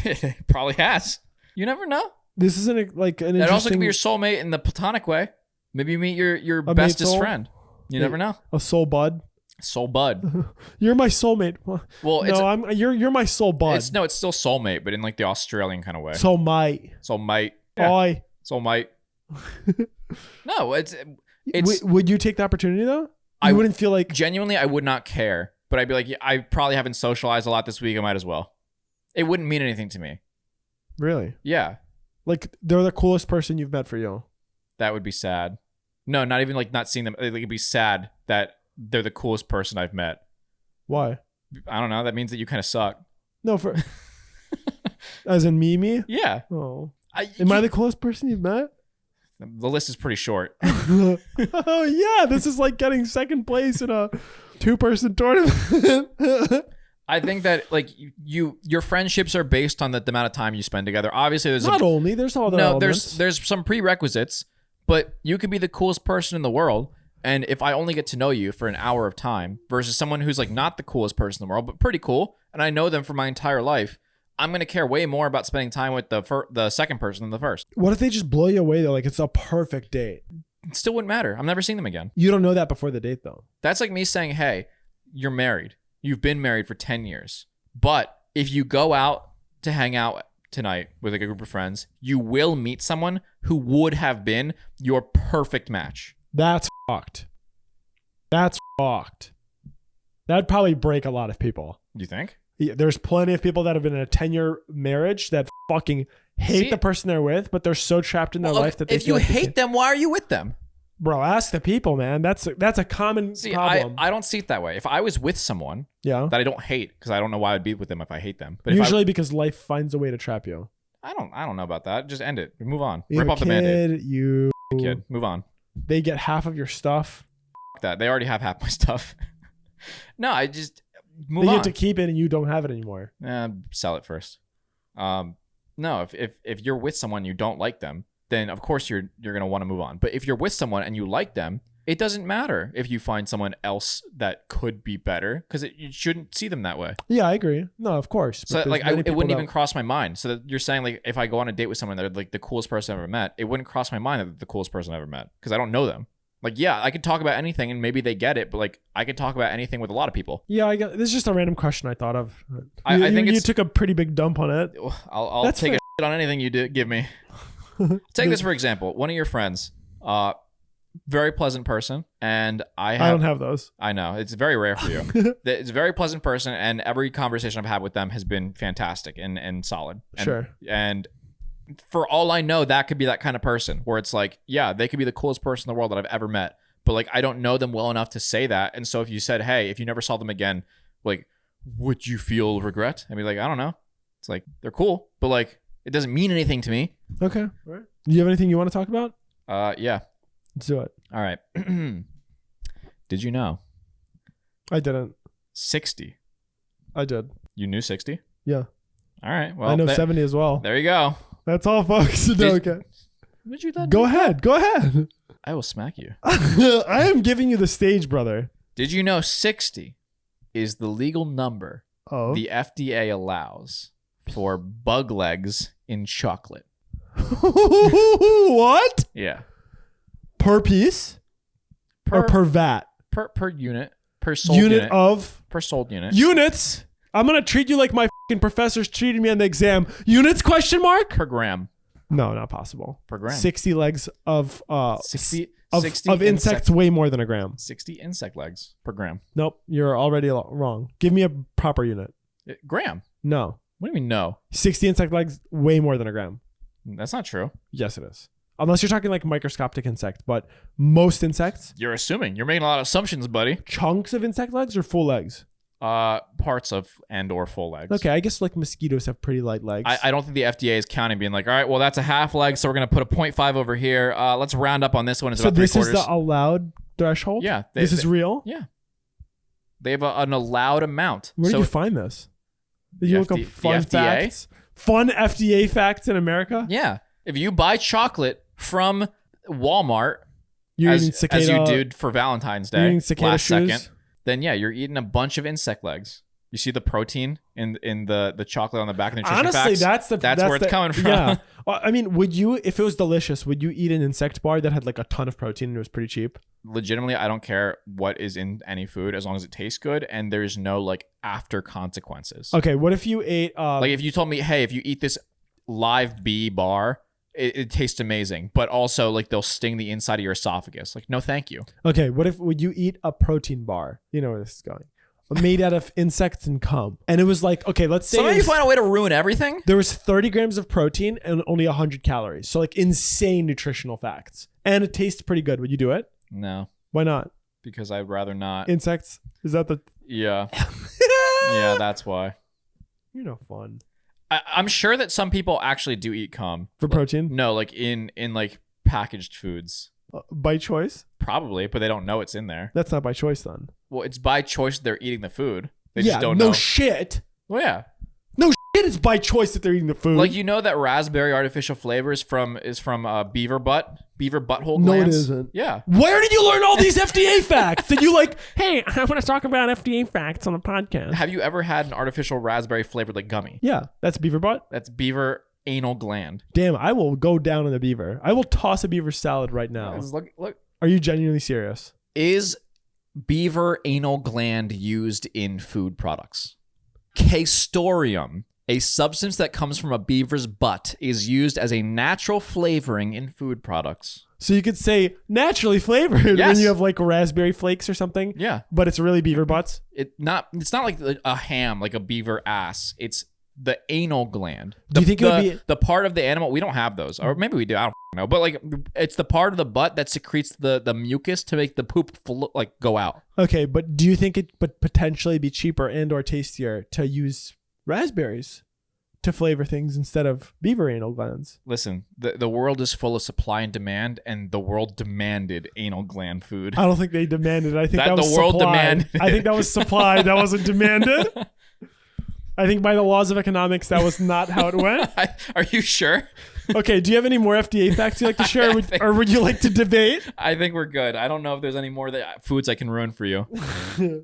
Speaker 2: It probably has. You never know.
Speaker 1: This isn't like an.
Speaker 2: It also could be your soulmate in the platonic way. Maybe you meet your bestest friend. You never know.
Speaker 1: A soul bud.
Speaker 2: Soul bud.
Speaker 1: You're my soulmate.
Speaker 2: Well,
Speaker 1: no, you're my soul bud.
Speaker 2: It's still soulmate, but in like the Australian kind of way.
Speaker 1: Soulmate.
Speaker 2: Soulmate.
Speaker 1: Yeah. Oi.
Speaker 2: Soulmate. No, it's.
Speaker 1: Would you take the opportunity though? I wouldn't feel like
Speaker 2: genuinely. I would not care, but I'd be like, I probably haven't socialized a lot this week. I might as well. It wouldn't mean anything to me.
Speaker 1: Really?
Speaker 2: Yeah.
Speaker 1: Like they're the coolest person you've met for you.
Speaker 2: That would be sad. No, not even like not seeing them. Like, it'd be sad that they're the coolest person I've met.
Speaker 1: Why?
Speaker 2: I don't know. That means that you kind of suck.
Speaker 1: No, for as in me?
Speaker 2: Yeah.
Speaker 1: Oh. Am I the coolest person you've met?
Speaker 2: The list is pretty short.
Speaker 1: Oh yeah, this is like getting second place in a 2-person tournament.
Speaker 2: I think that like your friendships are based on the amount of time you spend together. Obviously, there's
Speaker 1: there's all the elements.
Speaker 2: there's some prerequisites, but you could be the coolest person in the world, and if I only get to know you for an hour of time versus someone who's like not the coolest person in the world but pretty cool, and I know them for my entire life, I'm gonna care way more about spending time with the second person than the first.
Speaker 1: What if they just blow you away though? Like it's a perfect date.
Speaker 2: It still wouldn't matter. I'm never seeing them again.
Speaker 1: You don't know that before the date though.
Speaker 2: That's like me saying, hey, you're married. You've been married for 10 years. But if you go out to hang out tonight with like a group of friends, you will meet someone who would have been your perfect match.
Speaker 1: That's fucked. That's fucked. That'd probably break a lot of people.
Speaker 2: You think?
Speaker 1: Yeah, there's plenty of people that have been in a 10-year marriage that fucking hate the person they're with, but they're so trapped in their life that they
Speaker 2: if you hate them, why are you with them?
Speaker 1: Bro, ask the people, man. That's a common problem.
Speaker 2: I don't see it that way. If I was with someone that I don't hate, because I don't know why I'd be with them if I hate them. But
Speaker 1: usually because life finds a way to trap you.
Speaker 2: I don't know about that. Just end it. Move on.
Speaker 1: You
Speaker 2: Rip off the Band-Aid.
Speaker 1: You
Speaker 2: kid. Move on.
Speaker 1: They get half of your stuff.
Speaker 2: Fuck that. They already have half my stuff. No, I just move on.
Speaker 1: They get to keep it and you don't have it anymore.
Speaker 2: Sell it first. No, if you're with someone you don't like them, then of course you're gonna want to move on. But if you're with someone and you like them, it doesn't matter if you find someone else that could be better, because you shouldn't see them that way.
Speaker 1: Yeah, I agree. No, of course.
Speaker 2: So like it wouldn't even cross my mind. So that you're saying like if I go on a date with someone that like the coolest person I've ever met, it wouldn't cross my mind that they're the coolest person I've ever met, because I don't know them. Like, yeah, I could talk about anything and maybe they get it, but like I could talk about anything with a lot of people.
Speaker 1: Yeah, I got this is just a random question I thought of.
Speaker 2: I think
Speaker 1: you took a pretty big dump on it.
Speaker 2: I'll take a shit on anything you give me. Take this for example. One of your friends, very pleasant person, and I don't
Speaker 1: have those.
Speaker 2: I know it's very rare for you. It's a very pleasant person, and every conversation I've had with them has been fantastic and solid.
Speaker 1: Sure.
Speaker 2: And for all I know, that could be that kind of person where it's like, yeah, they could be the coolest person in the world that I've ever met, but like I don't know them well enough to say that. And so if you said, hey, if you never saw them again, like, would you feel regret? I'd be like, I don't know. It's like they're cool, but like it doesn't mean anything to me.
Speaker 1: Okay. All right. Do you have anything you want to talk about?
Speaker 2: Yeah.
Speaker 1: Let's do it.
Speaker 2: All right. Did you know?
Speaker 1: I didn't.
Speaker 2: 60.
Speaker 1: I did.
Speaker 2: You knew 60?
Speaker 1: Yeah.
Speaker 2: All right. Well,
Speaker 1: I know 70 as well.
Speaker 2: There you go.
Speaker 1: That's all, folks. Okay.
Speaker 2: Would you then?
Speaker 1: Go ahead. Go ahead.
Speaker 2: I will smack you.
Speaker 1: I am giving you the stage, brother.
Speaker 2: Did you know 60 is the legal number the FDA allows for bug legs in chocolate?
Speaker 1: What?
Speaker 2: Yeah.
Speaker 1: Per piece? Or per vat?
Speaker 2: Per unit. Per sold
Speaker 1: unit. Per
Speaker 2: sold unit.
Speaker 1: Units? I'm going to treat you like my fucking professors treated me on the exam. Units, question mark?
Speaker 2: Per gram.
Speaker 1: No, not possible.
Speaker 2: Per gram.
Speaker 1: 60 legs of
Speaker 2: 60
Speaker 1: insects, way more than a gram.
Speaker 2: 60 insect legs per gram.
Speaker 1: Nope, you're already wrong. Give me a proper unit.
Speaker 2: Gram.
Speaker 1: No.
Speaker 2: What do you mean no?
Speaker 1: 60 insect legs, way more than a gram.
Speaker 2: That's not true.
Speaker 1: Yes, it is. Unless you're talking like microscopic insect, but most insects.
Speaker 2: You're assuming. You're making a lot of assumptions, buddy.
Speaker 1: Chunks of insect legs or full legs?
Speaker 2: Parts of and or full legs.
Speaker 1: Okay, I guess like mosquitoes have pretty light legs.
Speaker 2: I don't think the FDA is counting, being like, all right, well, that's a half leg, so we're going to put a 0.5 over here. Let's round up on this one. It's
Speaker 1: so
Speaker 2: about
Speaker 1: this
Speaker 2: 3/4.
Speaker 1: is the allowed threshold?
Speaker 2: Yeah.
Speaker 1: This is real?
Speaker 2: Yeah. They have an allowed amount.
Speaker 1: Where did you find this? Did you look up fun facts? Fun FDA facts in America?
Speaker 2: Yeah. If you buy chocolate from Walmart,
Speaker 1: You're
Speaker 2: as you did for Valentine's Day last second, then yeah, you're eating a bunch of insect legs. You see the protein in the chocolate on the back of the nutrition
Speaker 1: Honestly,
Speaker 2: facts? That's where it's coming from.
Speaker 1: Yeah. Well, I mean, would you, if it was delicious, would you eat an insect bar that had like a ton of protein and it was pretty cheap?
Speaker 2: Legitimately, I don't care what is in any food as long as it tastes good and there's no like after consequences.
Speaker 1: Okay, what if you ate
Speaker 2: like if you told me, hey, if you eat this live bee bar, it tastes amazing, but also like they'll sting the inside of your esophagus. Like, no, thank you.
Speaker 1: Okay, would you eat a protein bar? You know where this is going. Made out of insects and cum. And it was like, okay, let's say
Speaker 2: you find a way to ruin everything.
Speaker 1: There was 30 grams of protein and only 100 calories. So like insane nutritional facts. And it tastes pretty good. Would you do it?
Speaker 2: No.
Speaker 1: Why not?
Speaker 2: Because I'd rather not.
Speaker 1: Insects? Is that the...
Speaker 2: Yeah. Yeah, that's why.
Speaker 1: You're no fun.
Speaker 2: I'm sure that some people actually do eat cum.
Speaker 1: For protein?
Speaker 2: No, like in like packaged foods.
Speaker 1: By choice?
Speaker 2: Probably, but they don't know it's in there.
Speaker 1: That's not by choice then.
Speaker 2: Well, it's by choice they're eating the food. They just don't know.
Speaker 1: No shit.
Speaker 2: Well, yeah.
Speaker 1: No shit, it's by choice that they're eating the food.
Speaker 2: Like, you know that raspberry artificial flavor is from beaver butthole glands?
Speaker 1: No, it isn't.
Speaker 2: Yeah.
Speaker 1: Where did you learn all these FDA facts? Did you like, hey, I want to talk about FDA facts on the podcast?
Speaker 2: Have you ever had an artificial raspberry flavored like gummy?
Speaker 1: Yeah, that's beaver butt?
Speaker 2: That's beaver anal gland.
Speaker 1: Damn, I will go down on a beaver. I will toss a beaver salad right now.
Speaker 2: Look.
Speaker 1: Are you genuinely serious?
Speaker 2: Is beaver anal gland used in food products? Castoreum, a substance that comes from a beaver's butt, is used as a natural flavoring in food products.
Speaker 1: So you could say naturally flavored
Speaker 2: Yes.
Speaker 1: when you have like raspberry flakes or something.
Speaker 2: Yeah.
Speaker 1: But it's really beaver butts.
Speaker 2: It's not like a ham, like a beaver ass. It's the anal gland.
Speaker 1: Do you think it would be
Speaker 2: the part of the animal? We don't have those, or maybe we do. I don't know. But like, it's the part of the butt that secretes the mucus to make the poop go out.
Speaker 1: okay? But do you think it would potentially be cheaper and or tastier to use raspberries to flavor things instead of beaver anal glands?
Speaker 2: Listen, the world is full of supply and demand, and the world demanded anal gland food.
Speaker 1: I don't think they demanded. I think that was
Speaker 2: the world
Speaker 1: supplied.
Speaker 2: demanded.
Speaker 1: I think that was supplied. That wasn't demanded. I think by the laws of economics, that was not how it went.
Speaker 2: Are you sure?
Speaker 1: Okay, do you have any more FDA facts you'd like to share, or would you like to debate?
Speaker 2: I think we're good. I don't know if there's any more foods I can ruin for you.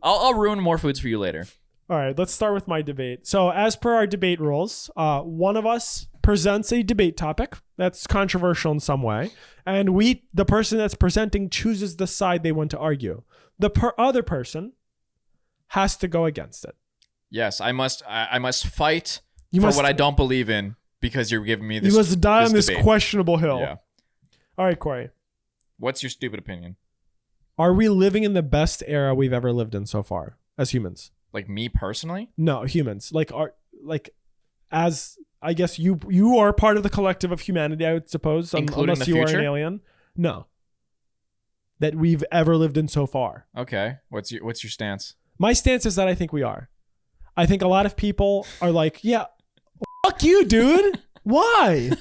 Speaker 2: I'll ruin more foods for you later.
Speaker 1: All right, let's start with my debate. So as per our debate rules, one of us presents a debate topic that's controversial in some way, and the person that's presenting chooses the side they want to argue. The other person has to go against it.
Speaker 2: Yes, I must fight what I don't believe in because you're giving me this.
Speaker 1: You must die on this
Speaker 2: debate.
Speaker 1: questionable hill.
Speaker 2: Yeah.
Speaker 1: All right, Corey.
Speaker 2: What's your stupid opinion?
Speaker 1: Are we living in the best era we've ever lived in so far as humans?
Speaker 2: Like me personally?
Speaker 1: No, humans. As I guess you are part of the collective of humanity, I would suppose,
Speaker 2: including
Speaker 1: unless
Speaker 2: the
Speaker 1: you are
Speaker 2: future?
Speaker 1: an alien. No. That we've ever lived in so far.
Speaker 2: Okay. What's your stance?
Speaker 1: My stance is that I think we are. I think a lot of people are like, yeah, fuck you, dude. Why?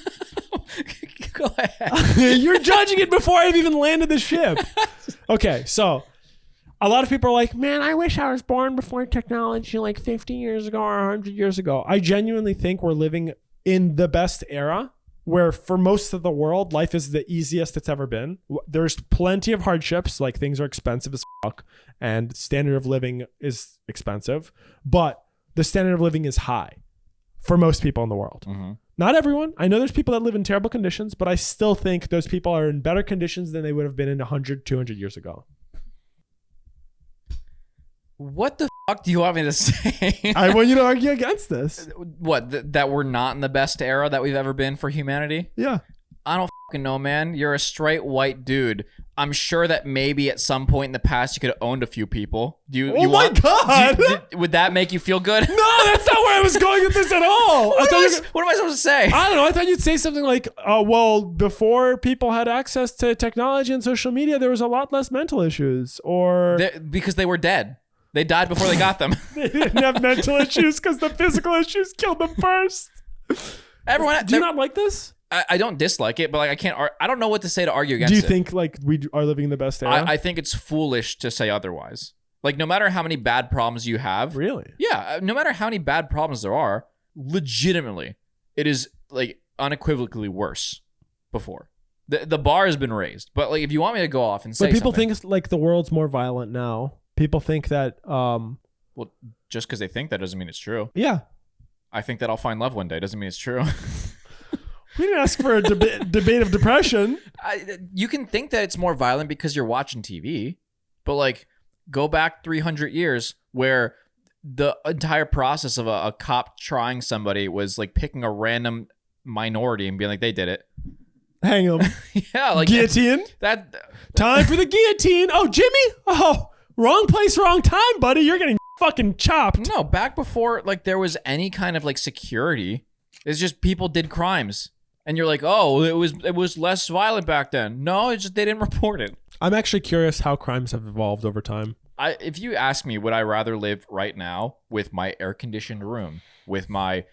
Speaker 2: Go ahead.
Speaker 1: You're judging it before I've even landed the ship. Okay, so a lot of people are like, man, I wish I was born before technology, like 50 years ago or 100 years ago. I genuinely think we're living in the best era where for most of the world, life is the easiest it's ever been. There's plenty of hardships, like things are expensive as fuck and standard of living is expensive, but the standard of living is high for most people in the world. Mm-hmm. Not everyone. I know there's people that live in terrible conditions, but I still think those people are in better conditions than they would have been in 100, 200 years ago.
Speaker 2: What the fuck do you want me to say?
Speaker 1: I want you to argue against this.
Speaker 2: What? That we're not in the best era that we've ever been for humanity?
Speaker 1: Yeah.
Speaker 2: I don't fucking know, man. You're a straight white dude. I'm sure that maybe at some point in the past you could have owned a few people.
Speaker 1: God!
Speaker 2: Would that make you feel good?
Speaker 1: No, that's not where I was going with this at all.
Speaker 2: What am I supposed to say?
Speaker 1: I don't know. I thought you'd say something like, well, before people had access to technology and social media, there was a lot less mental issues. Or
Speaker 2: because they were dead. They died before they got them.
Speaker 1: They didn't have mental issues because the physical issues killed them first. Do you not like this?
Speaker 2: I don't dislike it, but like I don't know what to say to argue against it.
Speaker 1: Do you think like we are living in the best era?
Speaker 2: I think it's foolish to say otherwise. Like no matter how many bad problems you have.
Speaker 1: Really?
Speaker 2: Yeah. No matter how many bad problems there are, legitimately, it is like unequivocally worse before. The bar has been raised. But like if you want me to go off and say
Speaker 1: But people
Speaker 2: something,
Speaker 1: think it's like the world's more violent now. People think that
Speaker 2: well, just because they think that doesn't mean it's true.
Speaker 1: Yeah.
Speaker 2: I think that I'll find love one day. Doesn't mean it's true.
Speaker 1: We didn't ask for a debate of depression.
Speaker 2: You can think that it's more violent because you're watching TV, but like go back 300 years where the entire process of a cop trying somebody was like picking a random minority and being like, they did it.
Speaker 1: Hang them.
Speaker 2: Yeah, like
Speaker 1: guillotine.
Speaker 2: That
Speaker 1: time for the guillotine. Oh, Jimmy. Oh, wrong place, wrong time, buddy. You're getting fucking chopped.
Speaker 2: No, back before like there was any kind of like security, it's just people did crimes. And you're like, oh, it was less violent back then. No, it's just they didn't report it.
Speaker 1: I'm actually curious how crimes have evolved over time.
Speaker 2: If you ask me, would I rather live right now with my air-conditioned room, with my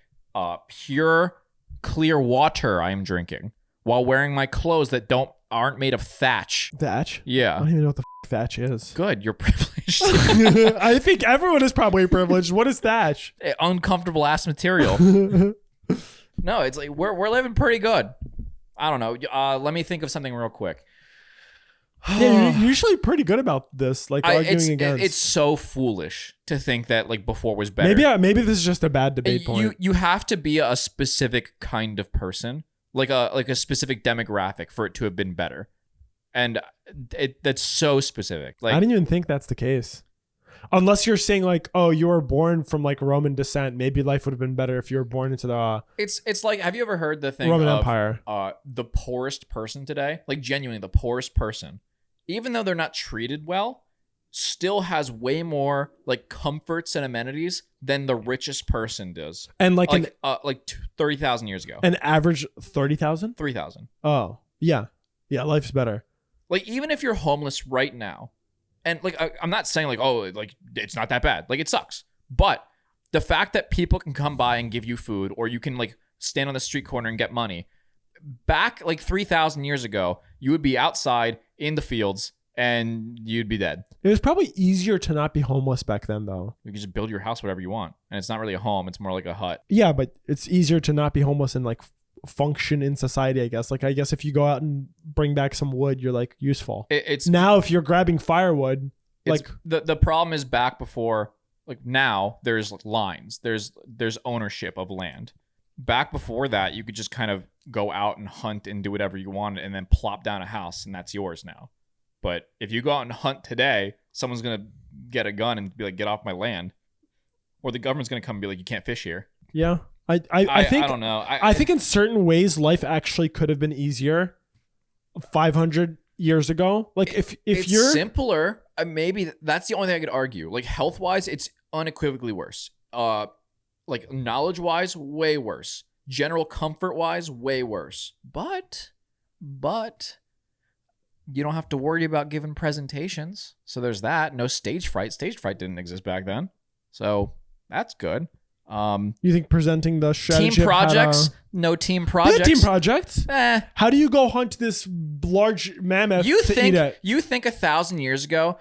Speaker 2: pure, clear water I'm drinking, while wearing my clothes that aren't made of thatch?
Speaker 1: Thatch?
Speaker 2: Yeah.
Speaker 1: I don't even know what the thatch is.
Speaker 2: Good, you're privileged.
Speaker 1: I think everyone is probably privileged. What is thatch?
Speaker 2: Uncomfortable ass material. No, it's like we're living pretty good. I don't know. Let me think of something real quick.
Speaker 1: Yeah, you're usually pretty good about this, like arguing against.
Speaker 2: It's so foolish to think that like before was better.
Speaker 1: Maybe this is just a bad debate point.
Speaker 2: You have to be a specific kind of person, like a specific demographic for it to have been better, and that's so specific. Like
Speaker 1: I didn't even think that's the case. Unless you're saying like, oh, you were born from like Roman descent, maybe life would have been better if you were born into the
Speaker 2: It's like, have you ever heard the thing
Speaker 1: Roman
Speaker 2: of
Speaker 1: Empire?
Speaker 2: The poorest person today, like genuinely the poorest person, even though they're not treated well, still has way more like comforts and amenities than the richest person does.
Speaker 1: And like
Speaker 2: 30,000 years ago.
Speaker 1: An average 30,000?
Speaker 2: 3,000.
Speaker 1: Oh, yeah. Yeah, life's better.
Speaker 2: Like even if you're homeless right now, and like I'm not saying like, oh, like it's not that bad. Like it sucks. But the fact that people can come by and give you food, or you can like stand on the street corner and get money. Back like 3,000 years ago, you would be outside in the fields and you'd be dead.
Speaker 1: It was probably easier to not be homeless back then, though.
Speaker 2: You can just build your house whatever you want. And it's not really a home. It's more like a hut.
Speaker 1: Yeah, but it's easier to not be homeless and like function in society, I guess. Like, I guess if you go out and bring back some wood, you're like useful.
Speaker 2: It's
Speaker 1: now if you're grabbing firewood, like
Speaker 2: the problem is back before, like now there's lines, there's ownership of land. Back before that, you could just kind of go out and hunt and do whatever you wanted and then plop down a house and that's yours now. But if you go out and hunt today, someone's going to get a gun and be like, get off my land. Or the government's going to come and be like, you can't fish here.
Speaker 1: Yeah. I think,
Speaker 2: I don't know.
Speaker 1: I think in certain ways, life actually could have been easier 500 years ago. Like if you're
Speaker 2: simpler, maybe that's the only thing I could argue. Like health wise, it's unequivocally worse. Like knowledge wise, way worse. General comfort wise, way worse. But you don't have to worry about giving presentations. So there's that. No stage fright. Stage fright didn't exist back then. So that's good.
Speaker 1: You think presenting the strategy
Speaker 2: team projects? No team projects.
Speaker 1: Yeah, team projects. How do you go hunt this large mammoth
Speaker 2: You
Speaker 1: to
Speaker 2: think
Speaker 1: eat it?
Speaker 2: you think 1,000 years ago,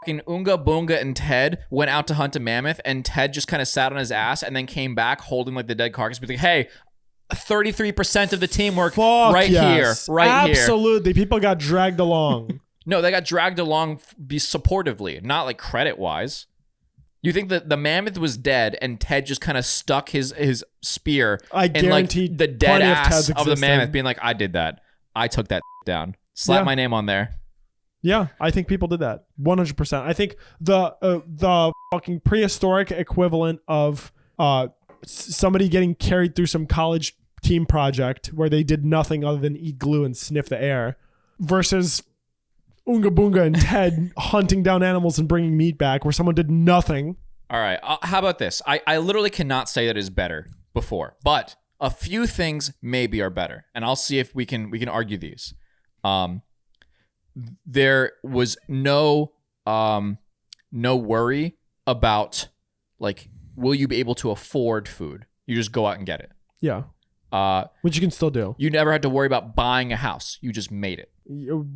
Speaker 2: fucking Oonga Boonga and Ted went out to hunt a mammoth, and Ted just kind of sat on his ass and then came back holding like the dead carcass, be like, hey, 33% of the teamwork right here.
Speaker 1: Absolutely. People got dragged along.
Speaker 2: No, they got dragged along be supportively, not like credit wise. You think that the mammoth was dead and Ted just kind of stuck his spear in like the dead ass of the mammoth, being like, I did that. I took that down. Slap my name on there.
Speaker 1: Yeah, I think people did that 100%. I think the fucking prehistoric equivalent of somebody getting carried through some college team project where they did nothing other than eat glue and sniff the air versus Oonga Boonga and Ted hunting down animals and bringing meat back where someone did nothing.
Speaker 2: All right. How about this? I literally cannot say that is better before, but a few things maybe are better, and I'll see if we can argue these. There was no worry about like, will you be able to afford food? You just go out and get it.
Speaker 1: Yeah. Which you can still do.
Speaker 2: You never had to worry about buying a house. You just made it.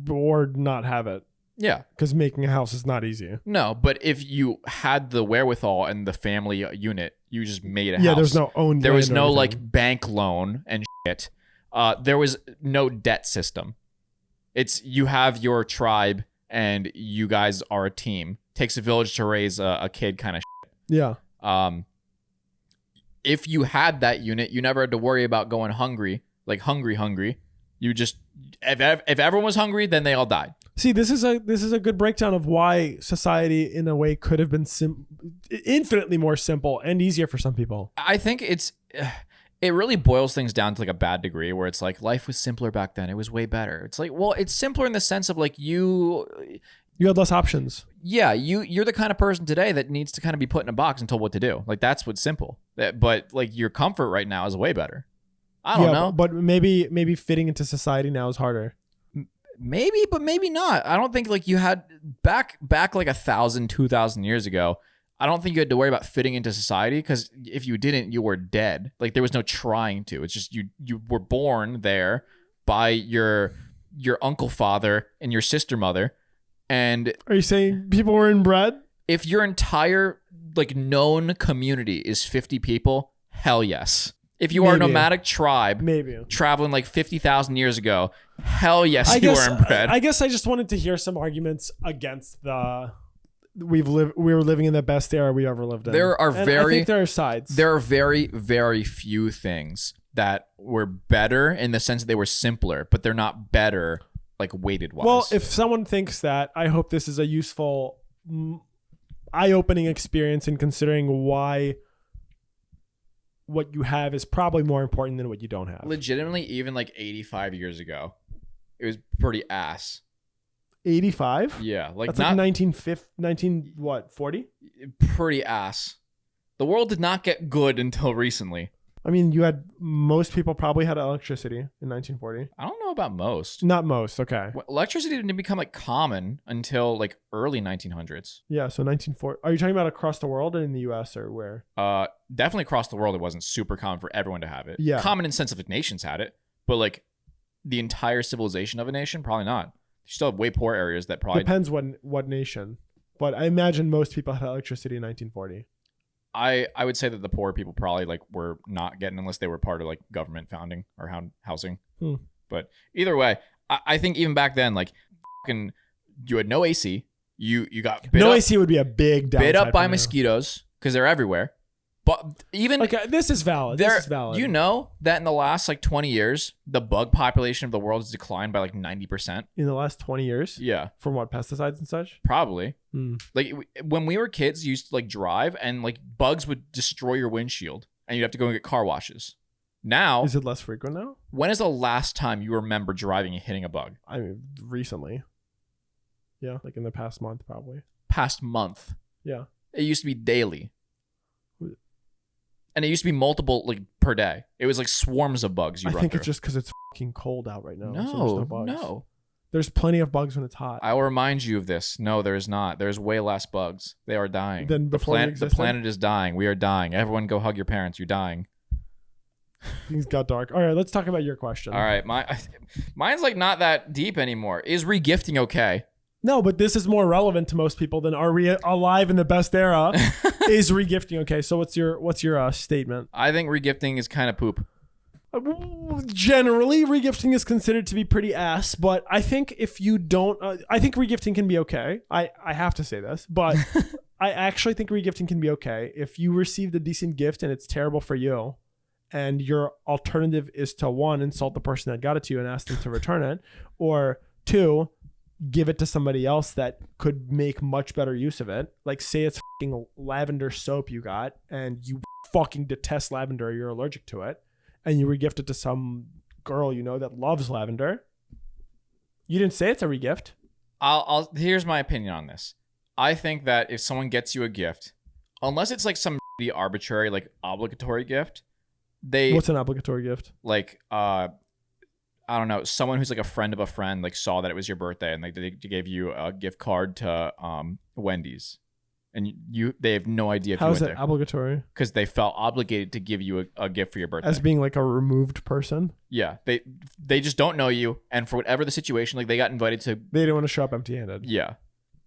Speaker 1: Or not have it.
Speaker 2: Yeah.
Speaker 1: Because making a house is not easy.
Speaker 2: No, but if you had the wherewithal and the family unit, you just made a house.
Speaker 1: Yeah, there's no own.
Speaker 2: There was no like bank loan and shit. There was no debt system. It's you have your tribe and you guys are a team. Takes a village to raise a kid kind of shit.
Speaker 1: Yeah.
Speaker 2: If you had that unit, you never had to worry about going hungry, like hungry. You just if everyone was hungry, then they all died.
Speaker 1: See, this is a good breakdown of why society in a way could have been infinitely more simple and easier for some people.
Speaker 2: I think it really boils things down to like a bad degree where it's like life was simpler back then. It was way better. It's like, well, it's simpler in the sense of like you
Speaker 1: had less options.
Speaker 2: Yeah, you're the kind of person today that needs to kind of be put in a box and told what to do. Like that's what's simple. But like your comfort right now is way better. I don't know.
Speaker 1: But maybe fitting into society now is harder.
Speaker 2: Maybe, but maybe not. I don't think like you had back like 1,000, 2,000 years ago. I don't think you had to worry about fitting into society because if you didn't, you were dead. Like there was no trying to. It's just you were born there by your uncle father and your sister mother. And
Speaker 1: are you saying people were inbred?
Speaker 2: If your entire like known community is 50 people, hell yes. If you are a nomadic tribe, traveling like 50,000 years ago, hell yes, you were inbred.
Speaker 1: I guess I just wanted to hear some arguments against the we were living in the best era we ever lived in.
Speaker 2: I think
Speaker 1: there are sides.
Speaker 2: There are very, very few things that were better in the sense that they were simpler, but they're not better like weighted wise.
Speaker 1: Well, if someone thinks that, I hope this is a useful, eye-opening experience in considering why what you have is probably more important than what you don't have.
Speaker 2: Legitimately, even like 85 years ago, it was pretty ass.
Speaker 1: 85?
Speaker 2: Yeah, like
Speaker 1: that's
Speaker 2: not
Speaker 1: like 40?
Speaker 2: Pretty ass. The world did not get good until recently.
Speaker 1: I mean, most people probably had electricity in 1940.
Speaker 2: I don't know about most.
Speaker 1: Not most, okay.
Speaker 2: Electricity didn't become like common until like early 1900s.
Speaker 1: Yeah, so 1940. Are you talking about across the world or in the US or where?
Speaker 2: Definitely across the world, it wasn't super common for everyone to have it.
Speaker 1: Yeah.
Speaker 2: Common in the sense of nations had it, but like the entire civilization of a nation, probably not. You still have way poor areas that probably...
Speaker 1: Depends what nation. But I imagine most people had electricity in 1940.
Speaker 2: I would say that the poor people probably like were not getting unless they were part of like government founding or housing. But either way, I think even back then, like fucking, you had no AC. You got bit
Speaker 1: no
Speaker 2: up,
Speaker 1: AC would be a big downside.
Speaker 2: Bit up by mosquitoes because they're everywhere. But even
Speaker 1: like this is valid. This is valid.
Speaker 2: You know that in the last like 20 years, the bug population of the world has declined by like 90%.
Speaker 1: In the last 20 years?
Speaker 2: Yeah.
Speaker 1: From what, pesticides and such?
Speaker 2: Probably. Like when we were kids, you used to like drive and like bugs would destroy your windshield and you'd have to go and get car washes. Now,
Speaker 1: is it less frequent now?
Speaker 2: When is the last time you remember driving and hitting a bug?
Speaker 1: I mean, recently. Yeah, like in the past month, probably.
Speaker 2: Past month.
Speaker 1: Yeah.
Speaker 2: It used to be daily. And it used to be multiple like per day. It was like swarms of bugs.
Speaker 1: I think it's just because it's fucking cold out right now.
Speaker 2: No.
Speaker 1: There's plenty of bugs when it's hot.
Speaker 2: I will remind you of this. No, there is not. There's way less bugs. They are dying.
Speaker 1: Then
Speaker 2: the planet is dying. We are dying. Everyone go hug your parents. You're dying.
Speaker 1: Things got dark. All right, let's talk about your question.
Speaker 2: All right, mine's like not that deep anymore. Is regifting okay?
Speaker 1: No, but this is more relevant to most people than are we alive in the best era is regifting. Okay, so what's your statement?
Speaker 2: I think regifting is kind of poop.
Speaker 1: Generally, regifting is considered to be pretty ass, but I think if you don't, I think regifting can be okay. I have to say this, but I actually think regifting can be okay. If you received a decent gift and it's terrible for you, and your alternative is to 1, insult the person that got it to you and ask them to return it, or 2, give it to somebody else that could make much better use of it. Like say it's fucking lavender soap you got and you fucking detest lavender or you're allergic to it and you regift it to some girl you know that loves lavender. You didn't say it's a regift.
Speaker 2: Here's my opinion on this. I think that if someone gets you a gift, unless it's like some arbitrary like obligatory gift,
Speaker 1: What's an obligatory gift?
Speaker 2: Like I don't know, someone who's like a friend of a friend like saw that it was your birthday and like they gave you a gift card to Wendy's, and they have no idea if
Speaker 1: How
Speaker 2: you
Speaker 1: is
Speaker 2: went
Speaker 1: that
Speaker 2: there
Speaker 1: obligatory?
Speaker 2: because they felt obligated to give you a gift for your birthday.
Speaker 1: As being like a removed person?
Speaker 2: Yeah, they just don't know you, and for whatever the situation, like they got invited to.
Speaker 1: They didn't want to show up empty-handed.
Speaker 2: Yeah,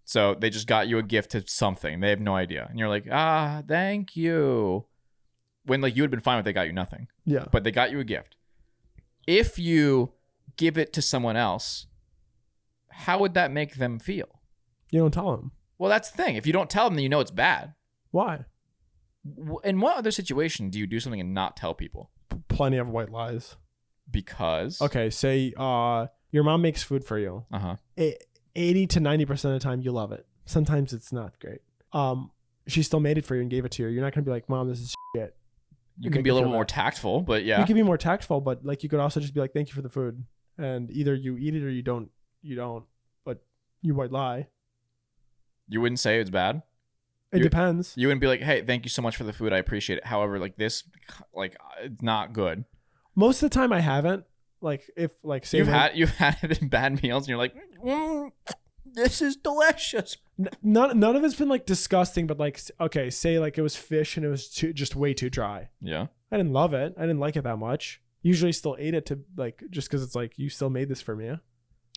Speaker 2: so they just got you a gift to something. They have no idea, and you're like, thank you. When like you would have been fine if they got you nothing.
Speaker 1: Yeah.
Speaker 2: But they got you a gift. If you give it to someone else, how would that make them feel?
Speaker 1: You don't tell them.
Speaker 2: Well, that's the thing. If you don't tell them, then you know it's bad.
Speaker 1: Why?
Speaker 2: In what other situation do you do something and not tell people?
Speaker 1: Plenty of white lies.
Speaker 2: Because?
Speaker 1: Okay, say your mom makes food for you. 80 to 90% of the time you love it. Sometimes it's not great. She still made it for you and gave it to you. You're not going to be like, Mom, this is shit.
Speaker 2: You can be a little more tactful, but yeah.
Speaker 1: You can be more tactful, but like you could also just be like, thank you for the food. And either you eat it or you don't, but you white lie.
Speaker 2: You wouldn't say it's bad?
Speaker 1: It depends.
Speaker 2: You wouldn't be like, hey, thank you so much for the food. I appreciate it. However, like this, like it's not good.
Speaker 1: Most of the time I haven't. Like if like say
Speaker 2: you've had it in bad meals and you're like, this is delicious.
Speaker 1: None of it's been like disgusting, but like, okay, say like it was fish and it was just way too dry.
Speaker 2: Yeah.
Speaker 1: I didn't love it. I didn't like it that much. Usually still ate it to like, just because it's like, you still made this for me.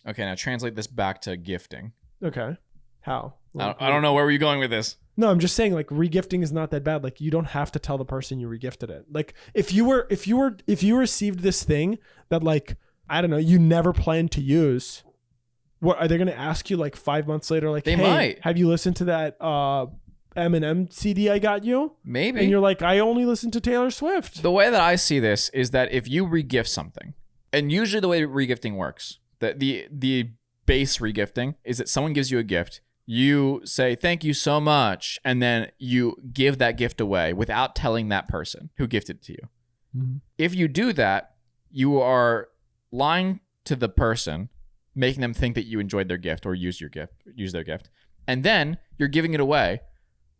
Speaker 2: Okay, now translate this back to gifting.
Speaker 1: Okay. How?
Speaker 2: I don't know. Where were you going with this?
Speaker 1: No, I'm just saying like regifting is not that bad. Like you don't have to tell the person you regifted it. Like if you received this thing that like, I don't know, you never planned to use, what are they going to ask you like 5 months later? Like,
Speaker 2: they
Speaker 1: hey,
Speaker 2: might. Have
Speaker 1: you listened to that Eminem CD I got you?
Speaker 2: Maybe.
Speaker 1: And you're like, I only listen to Taylor Swift.
Speaker 2: The way that I see this is that if you regift something, and usually the way regifting works, the base regifting is that someone gives you a gift, you say thank you so much, and then you give that gift away without telling that person who gifted it to you. Mm-hmm. If you do that, you are lying to the person, making them think that you enjoyed their gift or use their gift, and then you're giving it away.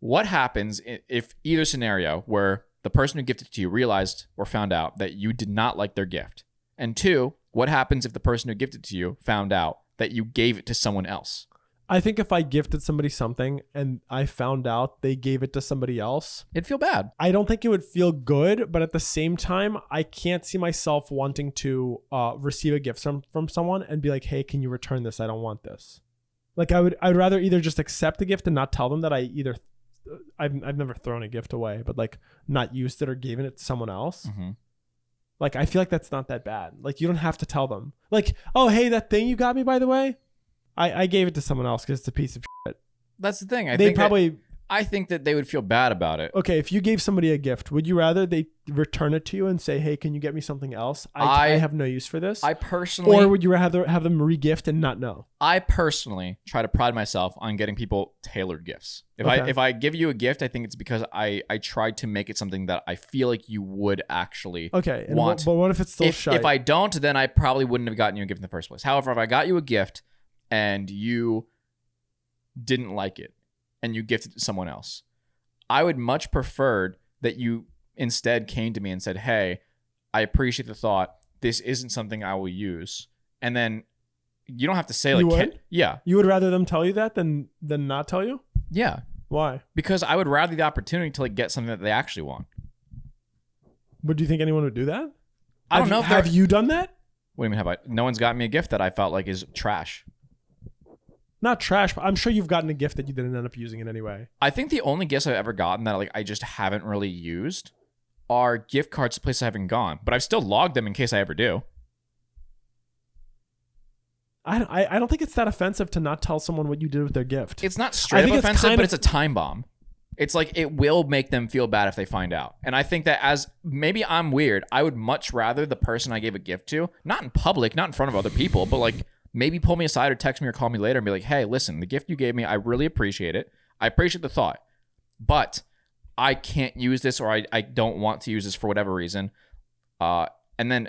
Speaker 2: What happens if either scenario where the person who gifted it to you realized or found out that you did not like their gift? And 2, what happens if the person who gifted it to you found out that you gave it to someone else?
Speaker 1: I think if I gifted somebody something and I found out they gave it to somebody else,
Speaker 2: it'd feel bad.
Speaker 1: I don't think it would feel good, but at the same time, I can't see myself wanting to receive a gift from someone and be like, hey, can you return this? I don't want this. Like I'd rather either just accept the gift and not tell them that I've never thrown a gift away, but like not used it or given it to someone else. Mm-hmm. Like, I feel like that's not that bad. Like, you don't have to tell them. Like, oh, hey, that thing you got me, by the way, I gave it to someone else because it's a piece of shit.
Speaker 2: That's the thing. I think that they would feel bad about it.
Speaker 1: Okay, if you gave somebody a gift, would you rather they return it to you and say, hey, can you get me something else? I have no use for this. Or would you rather have them re-gift and not know?
Speaker 2: I personally try to pride myself on getting people tailored gifts. If I give you a gift, I think it's because I tried to make it something that I feel like you would actually want.
Speaker 1: But what if it's still shy?
Speaker 2: If I don't, then I probably wouldn't have gotten you a gift in the first place. However, if I got you a gift and you didn't like it, and you gifted it to someone else, I would much prefer that you instead came to me and said, hey, I appreciate the thought. This isn't something I will use. And then you don't have to say like,
Speaker 1: you would?
Speaker 2: Yeah.
Speaker 1: You would rather them tell you that than not tell you?
Speaker 2: Yeah.
Speaker 1: Why?
Speaker 2: Because I would rather the opportunity to like get something that they actually want.
Speaker 1: But do you think anyone would do that?
Speaker 2: I don't know.
Speaker 1: Have you done that?
Speaker 2: What do you mean have I? No one's got me a gift that I felt like is trash.
Speaker 1: Not trash, but I'm sure you've gotten a gift that you didn't end up using in any way.
Speaker 2: I think the only gifts I've ever gotten that like I just haven't really used are gift cards to places I haven't gone, but I've still logged them in case I ever do.
Speaker 1: I don't think it's that offensive to not tell someone what you did with their gift.
Speaker 2: It's not straight up offensive, but it's a time bomb. It's like it will make them feel bad if they find out. And I think that as maybe I'm weird, I would much rather the person I gave a gift to, not in public, not in front of other people, but like maybe pull me aside or text me or call me later and be like, hey, listen, the gift you gave me, I really appreciate it. I appreciate the thought, but I can't use this or I don't want to use this for whatever reason. And then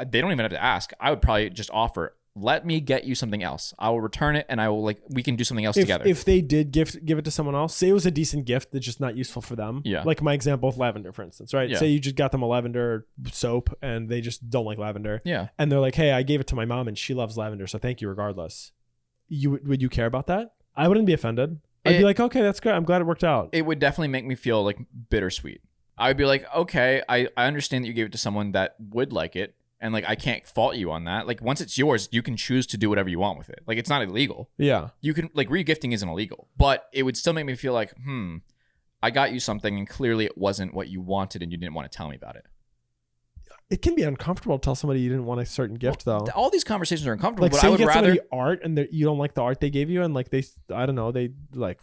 Speaker 2: they don't even have to ask. I would probably just offer, let me get you something else. I will return it and I will we can do something else together.
Speaker 1: If they did give it to someone else, say it was a decent gift that's just not useful for them.
Speaker 2: Yeah.
Speaker 1: Like my example of lavender, for instance, right?
Speaker 2: Yeah.
Speaker 1: Say you just got them a lavender soap and they just don't like lavender.
Speaker 2: Yeah.
Speaker 1: And they're like, hey, I gave it to my mom and she loves lavender, so thank you regardless. Would you care about that? I wouldn't be offended. I'd be like, okay, that's good. I'm glad it worked out.
Speaker 2: It would definitely make me feel like bittersweet. I would be like, okay, I understand that you gave it to someone that would like it. And like, I can't fault you on that. Like once it's yours, you can choose to do whatever you want with it. Like it's not illegal.
Speaker 1: Yeah.
Speaker 2: You can like regifting isn't illegal, but it would still make me feel like, I got you something and clearly it wasn't what you wanted and you didn't want to tell me about it.
Speaker 1: It can be uncomfortable to tell somebody you didn't want a certain gift though.
Speaker 2: All these conversations are uncomfortable,
Speaker 1: Like
Speaker 2: but
Speaker 1: say
Speaker 2: I
Speaker 1: you
Speaker 2: would
Speaker 1: get
Speaker 2: rather
Speaker 1: somebody art and you don't like the art they gave you and like I don't know, they like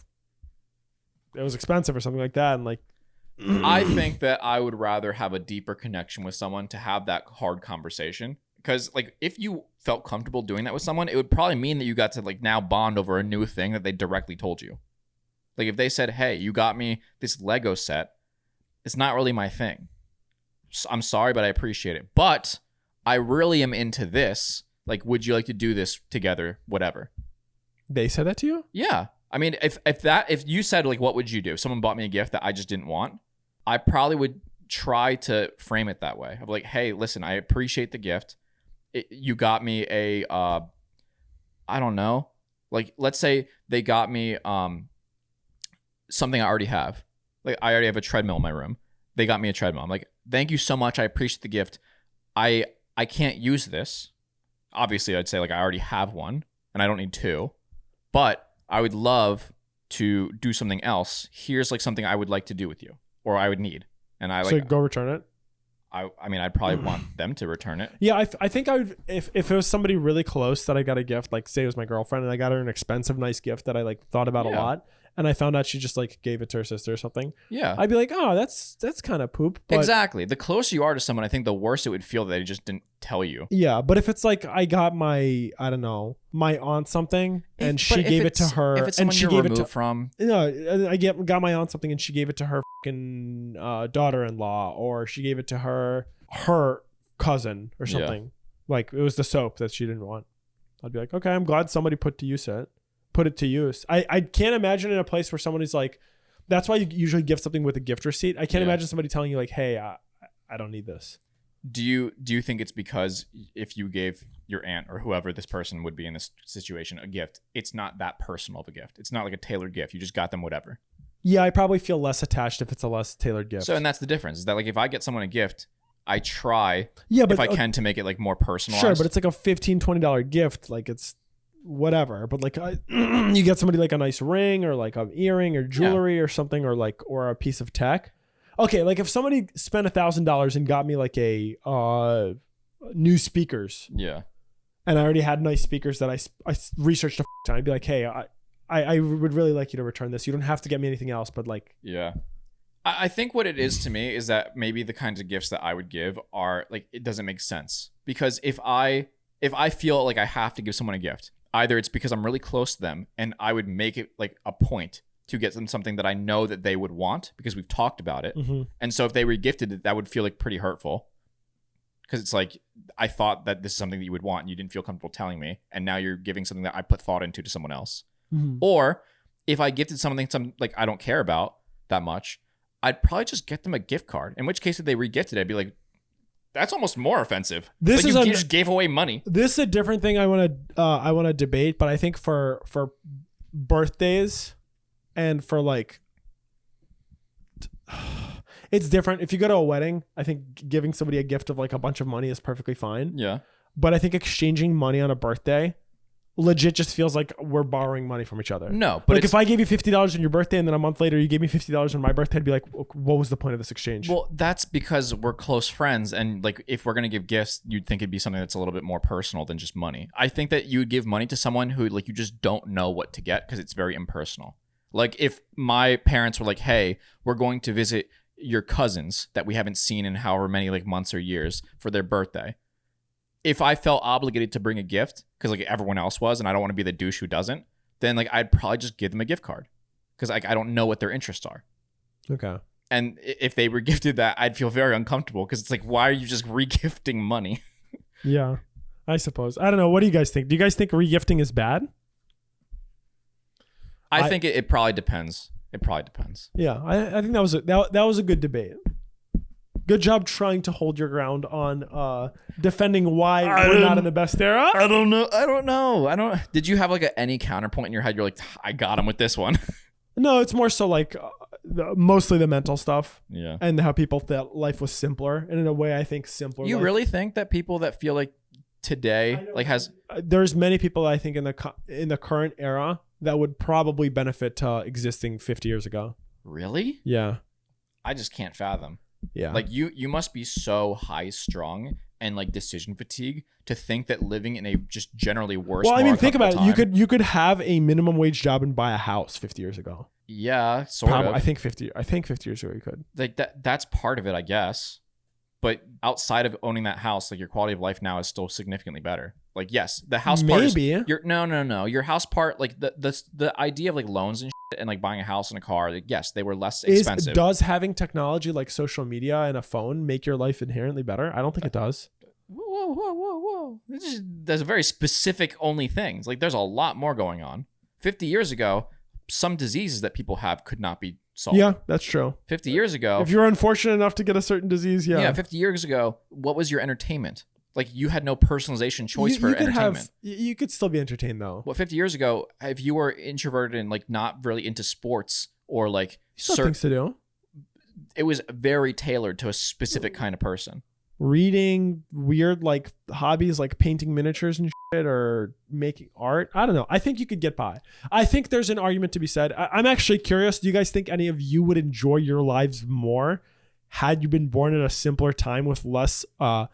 Speaker 1: it was expensive or something like that and like
Speaker 2: I think that I would rather have a deeper connection with someone to have that hard conversation. Because like if you felt comfortable doing that with someone, it would probably mean that you got to like now bond over a new thing that they directly told you. Like if they said, hey, you got me this Lego set, it's not really my thing. I'm sorry, but I appreciate it. But I really am into this. Like, would you like to do this together? Whatever.
Speaker 1: They said that to you?
Speaker 2: Yeah. I mean, if you said like, what would you do? If someone bought me a gift that I just didn't want, I probably would try to frame it that way. Of like, hey, listen, I appreciate the gift. You got me a, I don't know. Like, let's say they got me something I already have. Like, I already have a treadmill in my room. They got me a treadmill. I'm like, thank you so much. I appreciate the gift. I can't use this. Obviously, I'd say like I already have one and I don't need two. But I would love to do something else. Here's like something I would like to do with you, or I would need. And I
Speaker 1: So go return it.
Speaker 2: I mean, I'd probably want them to return it.
Speaker 1: Yeah, I think I would if it was somebody really close that I got a gift, like say it was my girlfriend and I got her an expensive, nice gift that I like thought about a lot, and I found out she just like gave it to her sister or something.
Speaker 2: Yeah,
Speaker 1: I'd be like, oh, that's kind of poop. But
Speaker 2: exactly. The closer you are to someone, I think the worse it would feel that they just didn't tell you.
Speaker 1: yeah, but if it's like I got my aunt something and she gave it to her,
Speaker 2: if it's
Speaker 1: and
Speaker 2: someone
Speaker 1: she
Speaker 2: you're
Speaker 1: gave
Speaker 2: removed
Speaker 1: it to
Speaker 2: from,
Speaker 1: I got my aunt something and she gave it to her fucking daughter-in-law, or she gave it to her cousin or something. Like it was the soap that she didn't want. I'd be like, okay, I'm glad somebody put it to use. I can't imagine in a place where somebody's like, that's why you usually give something with a gift receipt. I can't imagine somebody telling you like, hey, I don't need this.
Speaker 2: Do you think it's because if you gave your aunt or whoever this person would be in this situation a gift, it's not that personal of a gift? It's not like a tailored gift. You just got them whatever.
Speaker 1: Yeah, I probably feel less attached if it's a less tailored gift.
Speaker 2: So, and that's the difference, is that like if I get someone a gift, I try
Speaker 1: but
Speaker 2: if I can to make it like more personalized.
Speaker 1: Sure, but it's like a $15, $20 gift. Like it's whatever. But like you get somebody like a nice ring or like an earring or jewelry or something, or a piece of tech. Okay, like if somebody spent $1,000 and got me like a new speakers.
Speaker 2: Yeah.
Speaker 1: And I already had nice speakers that I researched a time. I'd be like, hey, I would really like you to return this. You don't have to get me anything else, but like.
Speaker 2: Yeah. I think what it is to me is that maybe the kinds of gifts that I would give are like, it doesn't make sense. Because if I feel like I have to give someone a gift, either it's because I'm really close to them and I would make it like a point to get them something that I know that they would want because we've talked about it.
Speaker 1: Mm-hmm.
Speaker 2: And so if they regifted it, that would feel like pretty hurtful. Because it's like, I thought that this is something that you would want and you didn't feel comfortable telling me. And now you're giving something that I put thought into to someone else.
Speaker 1: Mm-hmm.
Speaker 2: Or if I gifted something like I don't care about that much, I'd probably just get them a gift card. In which case, if they regifted it, I'd be like, that's almost more offensive.
Speaker 1: This
Speaker 2: like you just gave away money.
Speaker 1: This is a different thing I want to debate, but I think for birthdays and for like, it's different. If you go to a wedding, I think giving somebody a gift of like a bunch of money is perfectly fine.
Speaker 2: Yeah.
Speaker 1: But I think exchanging money on a birthday, legit just feels like we're borrowing money from each other.
Speaker 2: No, but
Speaker 1: like if I gave you $50 on your birthday and then a month later you gave me $50 on my birthday, I'd be like, what was the point of this exchange?
Speaker 2: Well, that's because we're close friends, and like if we're gonna give gifts, you'd think it'd be something that's a little bit more personal than just money. I think that you would give money to someone who like you just don't know what to get because it's very impersonal. Like if my parents were like, "Hey, we're going to visit your cousins that we haven't seen in however many like months or years for their birthday." If I felt obligated to bring a gift because like everyone else was, and I don't want to be the douche who doesn't, then like I'd probably just give them a gift card because like I don't know what their interests are.
Speaker 1: Okay.
Speaker 2: And if they were gifted that, I'd feel very uncomfortable because it's like, why are you just regifting money?
Speaker 1: Yeah, I suppose. I don't know. What do you guys think? Do you guys think regifting is bad?
Speaker 2: I think it probably depends. It probably depends.
Speaker 1: Yeah, I think that was a good debate. Good job trying to hold your ground on defending why we're not in the best era.
Speaker 2: I don't know. Did you have like any counterpoint in your head? You're like, I got him with this one.
Speaker 1: No, it's more so like mostly the mental stuff.
Speaker 2: Yeah.
Speaker 1: And how people thought life was simpler. And in a way, I think simpler.
Speaker 2: You really think that people that feel like today like has
Speaker 1: there's many people I think in the current era that would probably benefit existing 50 years ago.
Speaker 2: Really?
Speaker 1: Yeah.
Speaker 2: I just can't fathom.
Speaker 1: Yeah.
Speaker 2: Like you must be so high strung and like decision fatigue to think that living in a just generally worse.
Speaker 1: Well, I mean, think about it. You could have a minimum wage job and buy a house 50 years ago.
Speaker 2: Yeah, sort of.
Speaker 1: I think 50 years ago you could.
Speaker 2: Like that's part of it, I guess. But outside of owning that house, like your quality of life now is still significantly better. Like yes, the house part
Speaker 1: maybe
Speaker 2: no. Your house part, like the idea of like loans and shit and like buying a house and a car, like yes, they were less expensive.
Speaker 1: Does having technology like social media and a phone make your life inherently better? I don't think it does.
Speaker 2: Whoa. There's a very specific only things. Like there's a lot more going on. 50 years ago, some diseases that people have could not be solved.
Speaker 1: Yeah, that's true.
Speaker 2: 50 years ago.
Speaker 1: If you're unfortunate enough to get a certain disease, yeah.
Speaker 2: Yeah, 50 years ago, what was your entertainment? Like you had no personalization choice for entertainment.
Speaker 1: You could still be entertained though.
Speaker 2: Well, 50 years ago, if you were introverted and like not really into sports or like
Speaker 1: things to do,
Speaker 2: it was very tailored to a specific kind of person.
Speaker 1: Reading, weird like hobbies like painting miniatures and shit or making art. I don't know. I think you could get by. I think there's an argument to be said. I'm actually curious. Do you guys think any of you would enjoy your lives more had you been born at a simpler time with less of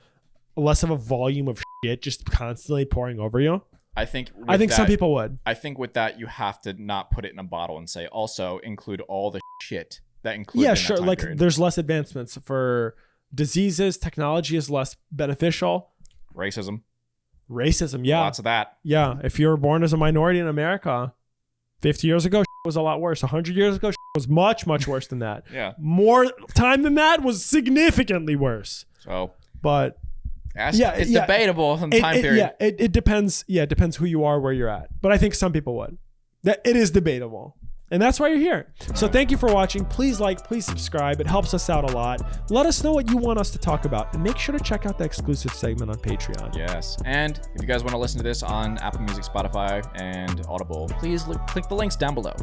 Speaker 1: a volume of shit just constantly pouring over you?
Speaker 2: I think
Speaker 1: some people would.
Speaker 2: I think with that, you have to not put it in a bottle and say also include all the shit that includes.
Speaker 1: Yeah, sure. Like period. There's less advancements for diseases. Technology is less beneficial.
Speaker 2: Racism.
Speaker 1: Yeah.
Speaker 2: Lots of that.
Speaker 1: Yeah. If you were born as a minority in America, 50 years ago was a lot worse. 100 years ago was much, much worse than that.
Speaker 2: Yeah.
Speaker 1: More time than that was significantly worse.
Speaker 2: So,
Speaker 1: but
Speaker 2: it's debatable in time period.
Speaker 1: Yeah, it depends. Yeah, it depends who you are, where you're at. But I think some people would. That it is debatable. And that's why you're here. So thank you for watching. Please please subscribe. It helps us out a lot. Let us know what you want us to talk about. And make sure to check out the exclusive segment on Patreon.
Speaker 2: Yes. And if you guys want to listen to this on Apple Music, Spotify, and Audible, please click the links down below.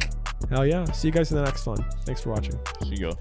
Speaker 1: Hell yeah. See you guys in the next one. Thanks for watching.
Speaker 2: See ya.